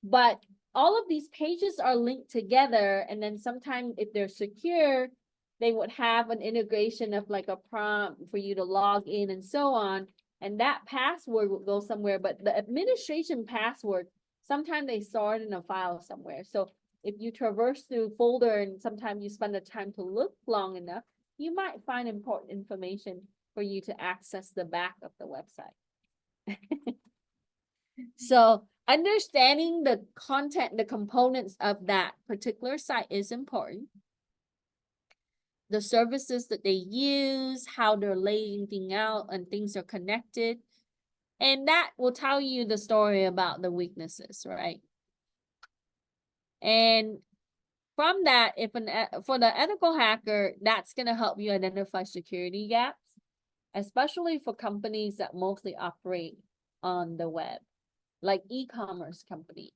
But all of these pages are linked together, and then sometimes if they're secure, they would have an integration of like a prompt for you to log in and so on. And that password will go somewhere, but the administration password, sometimes they store it in a file somewhere. So if you traverse through folder and sometimes you spend the time to look long enough, you might find important information for you to access the back of the website. So understanding the content, the components of that particular site is important. The services that they use, how they're laying things out and things are connected. And that will tell you the story about the weaknesses, right? And from that, for the ethical hacker, that's going to help you identify security gaps, especially for companies that mostly operate on the web. like e-commerce company.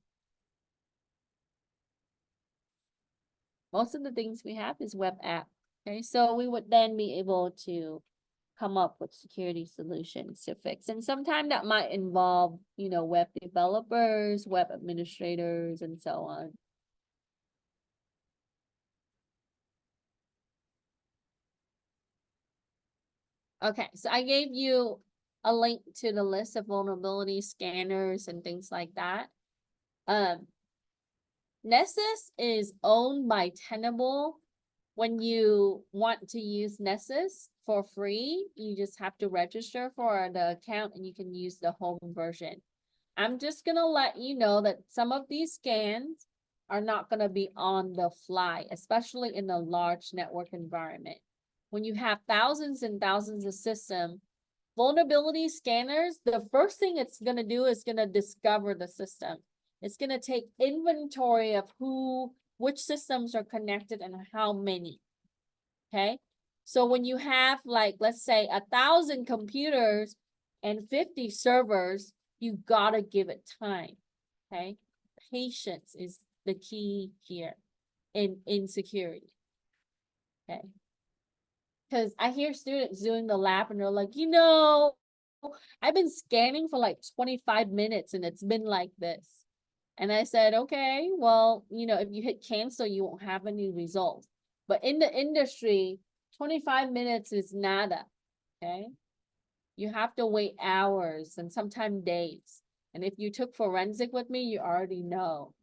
Most of the things we have is web app. Okay, so we would then be able to come up with security solutions to fix. And sometimes that might involve, you know, web developers, web administrators, and so on. Okay, so I gave you a link to the list of vulnerability scanners and things like that. Nessus is owned by Tenable. When you want to use Nessus for free, you just have to register for the account and you can use the home version. I'm just gonna let you know that some of these scans are not gonna be on the fly, especially in a large network environment. When you have thousands and thousands of systems, vulnerability scanners, the first thing it's gonna do is gonna discover the system. It's gonna take inventory of which systems are connected and how many. Okay, so when you have, like, let's say 1,000 computers and 50 servers, you gotta give it time. Okay, patience is the key here in security. Okay, because I hear students doing the lab and they're like, you know, I've been scanning for like 25 minutes and it's been like this. And I said, okay, well, you know, if you hit cancel, you won't have any results. But in the industry, 25 minutes is nada, okay? You have to wait hours and sometimes days. And if you took forensic with me, you already know.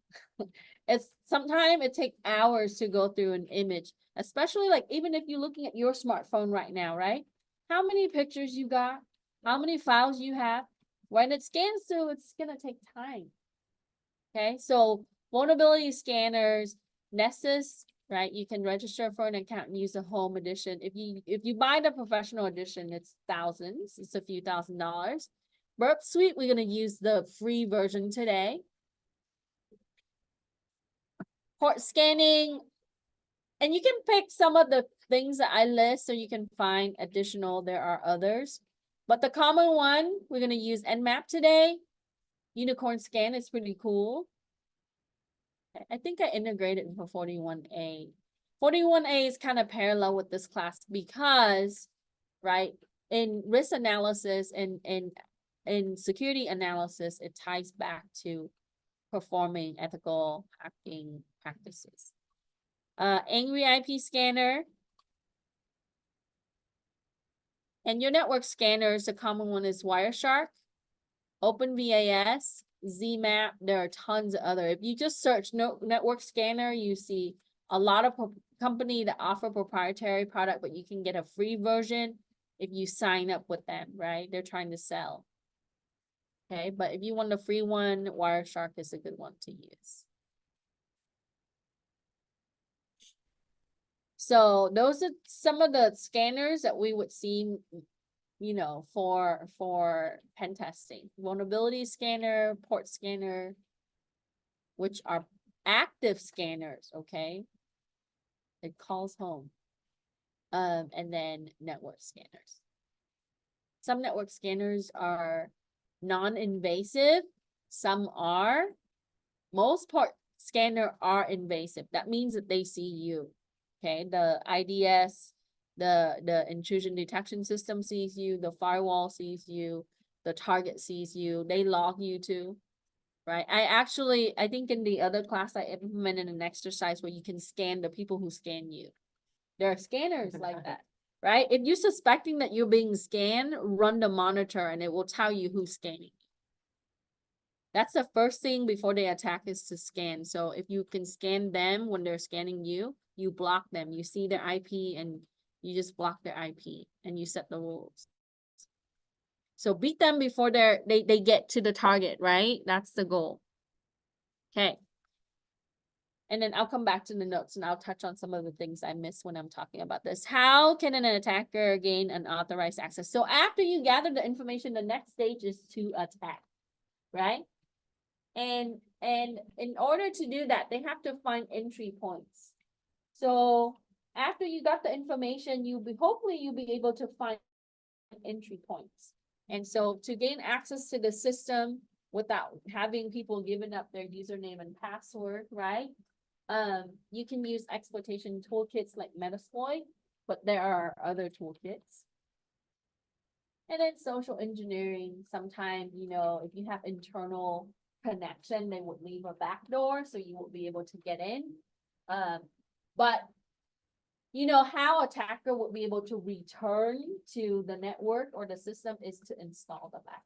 Sometimes it takes hours to go through an image, especially like even if you're looking at your smartphone right now, right? How many pictures you got? How many files you have? When it scans through, it's gonna take time. Okay, so vulnerability scanners, Nessus, right? You can register for an account and use the home edition. If you buy the professional edition, it's thousands. It's a few $1,000s. Burp Suite, we're gonna use the free version today. Port scanning, and you can pick some of the things that I list so you can find additional. There are others, but the common one, we're gonna use Nmap today. Unicorn Scan is pretty cool. I think I integrated for 41A. 41A is kind of parallel with this class because, right, in risk analysis and in security analysis, it ties back to performing ethical hacking practices. Angry IP scanner. And your network scanners, the common one is Wireshark, OpenVAS, ZMAP. There are tons of other. If you just search network scanner, you see a lot of company that offer proprietary product, but you can get a free version if you sign up with them, right? They're trying to sell. Okay, but if you want a free one, Wireshark is a good one to use. So those are some of the scanners that we would see, you know, for pen testing. Vulnerability scanner, port scanner, which are active scanners, okay? It calls home. And then network scanners. Some network scanners are non-invasive, some are. Most port scanner are invasive. That means that they see you. Okay, the IDS, the intrusion detection system sees you, the firewall sees you, the target sees you, they log you too, right? I think in the other class, I implemented an exercise where you can scan the people who scan you. There are scanners like that, right? If you're suspecting that you're being scanned, run the monitor and it will tell you who's scanning. That's the first thing before they attack is to scan. So if you can scan them when they're scanning you, you block them. You see their IP and you just block their IP and you set the rules. So beat them before they get to the target, right? That's the goal. Okay. And then I'll come back to the notes and I'll touch on some of the things I missed when I'm talking about this. How can an attacker gain unauthorized access? So after you gather the information, the next stage is to attack, right? And in order to do that, they have to find entry points. So after you got the information, hopefully you'll be able to find entry points. And so to gain access to the system, without having people giving up their username and password, right? You can use exploitation toolkits like Metasploit, but there are other toolkits. And then social engineering, sometimes, you know, if you have internal connection, they would leave a backdoor, so you will be able to get in. But you know, how attacker would be able to return to the network or the system is to install the backdoor.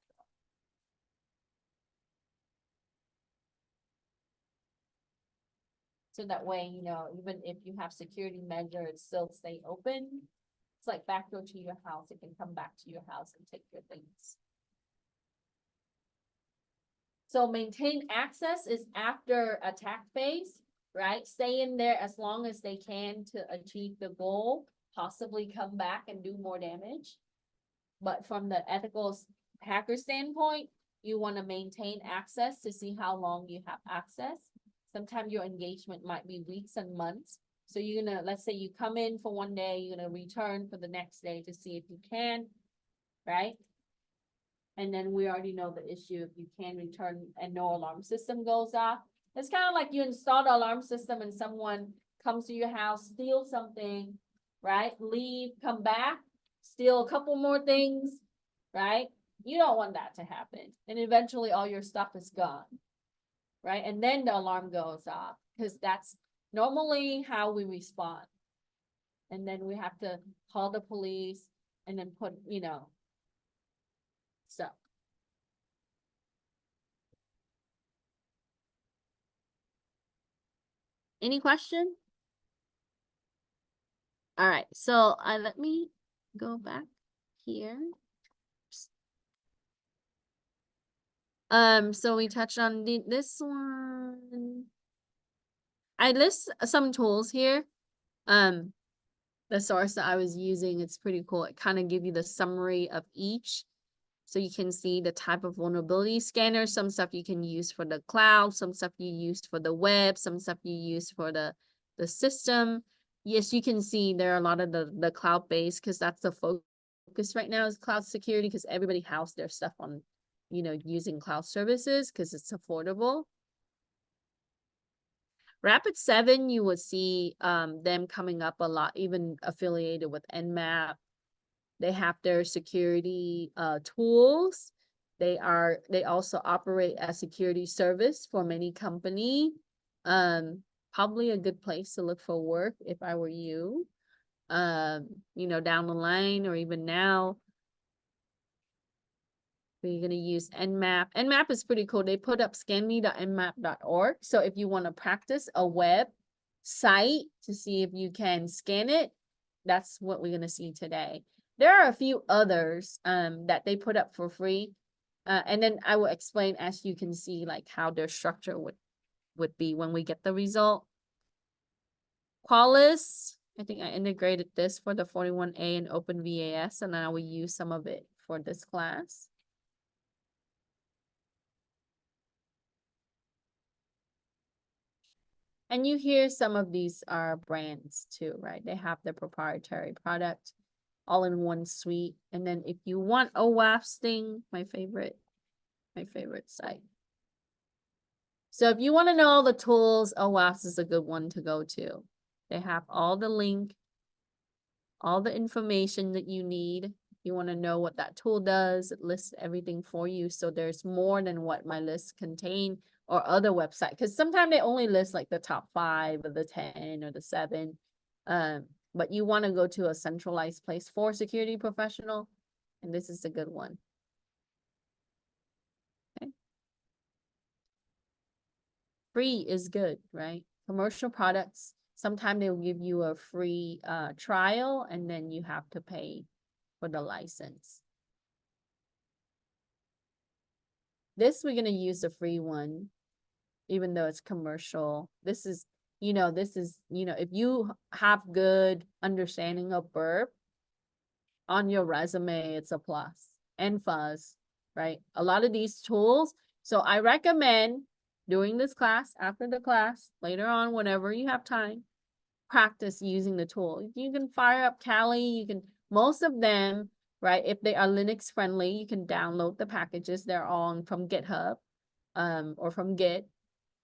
So that way, you know, even if you have security measures still stay open, it's like backdoor to your house. It can come back to your house and take your things. So maintain access is after attack phase, right? Stay in there as long as they can to achieve the goal, possibly come back and do more damage. But from the ethical hacker standpoint, you want to maintain access to see how long you have access. Sometimes your engagement might be weeks and months. So you're gonna, let's say you come in for one day, you're gonna return for the next day to see if you can, right? And then we already know the issue, if you can return and no alarm system goes off. It's kind of like you install the alarm system and someone comes to your house, steal something, right? Leave, come back, steal a couple more things, right? You don't want that to happen. And eventually all your stuff is gone, right? And then the alarm goes off, because that's normally how we respond. And then we have to call the police and then put, you know, so. Any question? All right, so let me go back here. So we touched on this one. I list some tools here. The source that I was using, it's pretty cool. It kind of give you the summary of each. So you can see the type of vulnerability scanner, some stuff you can use for the cloud, some stuff you use for the web, some stuff you use for the system. Yes, you can see there are a lot of the cloud-based, because that's the focus right now is cloud security, because everybody house their stuff on, you know, using cloud services because it's affordable. Rapid7, you would see them coming up a lot, even affiliated with Nmap. They have their security tools. They also operate as security service for many company. Probably a good place to look for work if I were you. You know, down the line or even now. We're going to use Nmap. Nmap is pretty cool. They put up scanme.nmap.org. So if you want to practice a web site to see if you can scan it, that's what we're going to see today. There are a few others that they put up for free. And then I will explain, as you can see, like how their structure would be when we get the result. Qualys, I think I integrated this for the 41A and OpenVAS, and I will use some of it for this class. And you hear some of these are brands too, right? They have their proprietary product all in one suite. And then if you want OWASP Sting, my favorite site. So if you want to know all the tools, OWASP is a good one to go to. They have all the link, all the information that you need. You want to know what that tool does, it lists everything for you. So there's more than what my list contain or other website, because sometimes they only list like the top 5 or the 10 or the 7. But you want to go to a centralized place for security professional, and this is a good one. Okay. Free is good, right? Commercial products, sometimes they'll give you a free trial, and then you have to pay for the license. This, we're going to use the free one, even though it's commercial. This is, you know, if you have good understanding of burp on your resume, it's a plus. And fuzz, right? A lot of these tools. So I recommend during this class, after the class, later on, whenever you have time, practice using the tool. You can fire up Kali, you can, most of them, right? If they are Linux friendly, you can download the packages. They're all from GitHub. or from Git.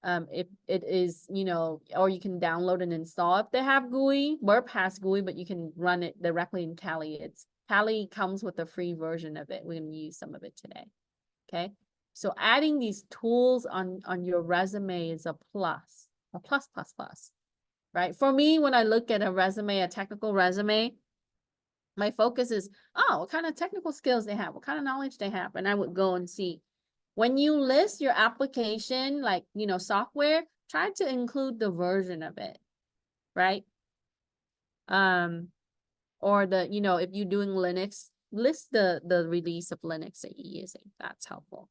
If it is, you know, or you can download and install if they have GUI. Burp has GUI, but you can run it directly in Kali. Kali comes with a free version of it. We're gonna use some of it today. Okay. So adding these tools on your resume is a plus, right? For me, when I look at a resume, a technical resume, my focus is, oh, what kind of technical skills they have, what kind of knowledge they have, and I would go and see. When you list your application, like, you know, software, try to include the version of it, right? Or the, you know, if you're doing Linux, list the release of Linux that you're using. That's helpful.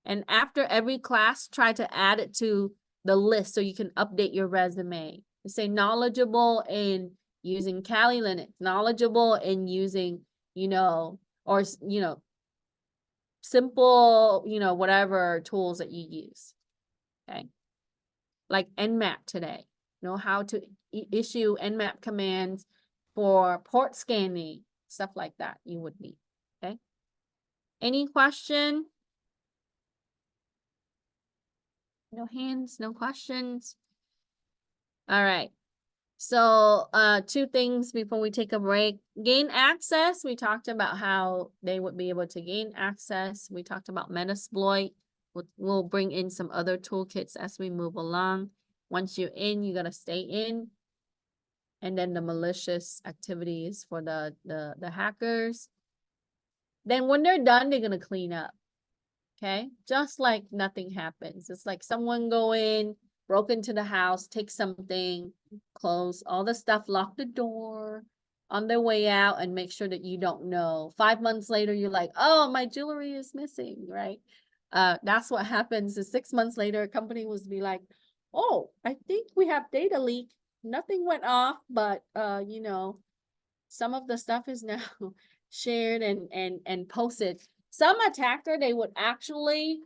And after every class, try to add it to the list so you can update your resume. Say knowledgeable in using Kali Linux, knowledgeable in using, you know, or, you know, simple, you know, whatever tools that you use. Okay. Like Nmap today, know how to issue Nmap commands for port scanning, stuff like that you would need. Okay. Any question? No hands, no questions. All right. So, two things before we take a break. Gain access. We talked about how they would be able to gain access. We talked about Metasploit. We'll bring in some other toolkits as we move along. Once you're in, you gotta stay in. And then the malicious activities for the hackers. Then when they're done, they're gonna clean up. Okay, just like nothing happens. It's like someone go in, broke into the house, take something, close all the stuff, lock the door on their way out, and make sure that you don't know. 5 months later, you're like, oh, my jewelry is missing, right? That's what happens. Is 6 months later, a company was be like, oh, I think we have data leak. Nothing went off, but you know, some of the stuff is now shared and posted. Some attacker, they would actually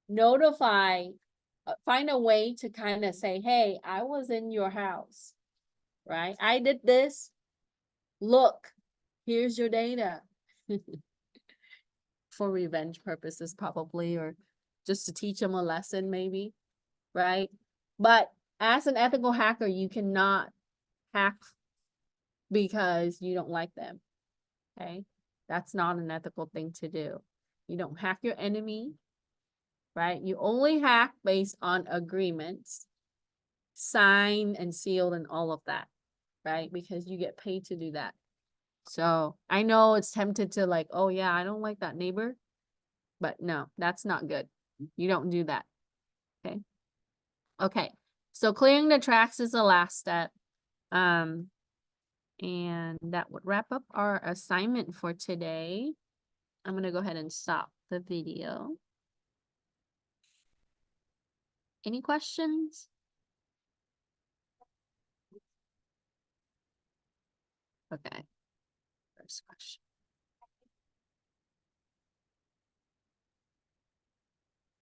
notify, find a way to kind of say, hey, I was in your house, right? I did this. Look, here's your data. For revenge purposes, probably, or just to teach them a lesson, maybe, right? But as an ethical hacker, you cannot hack because you don't like them, okay? That's not an ethical thing to do. You don't hack your enemy, right? You only hack based on agreements, signed and sealed and all of that, right? Because you get paid to do that. So I know it's tempted to like, oh yeah, I don't like that neighbor, but no, that's not good. You don't do that, okay? Okay, so clearing the tracks is the last step. And that would wrap up our assignment for today. I'm gonna go ahead and stop the video. Any questions? Okay. First question.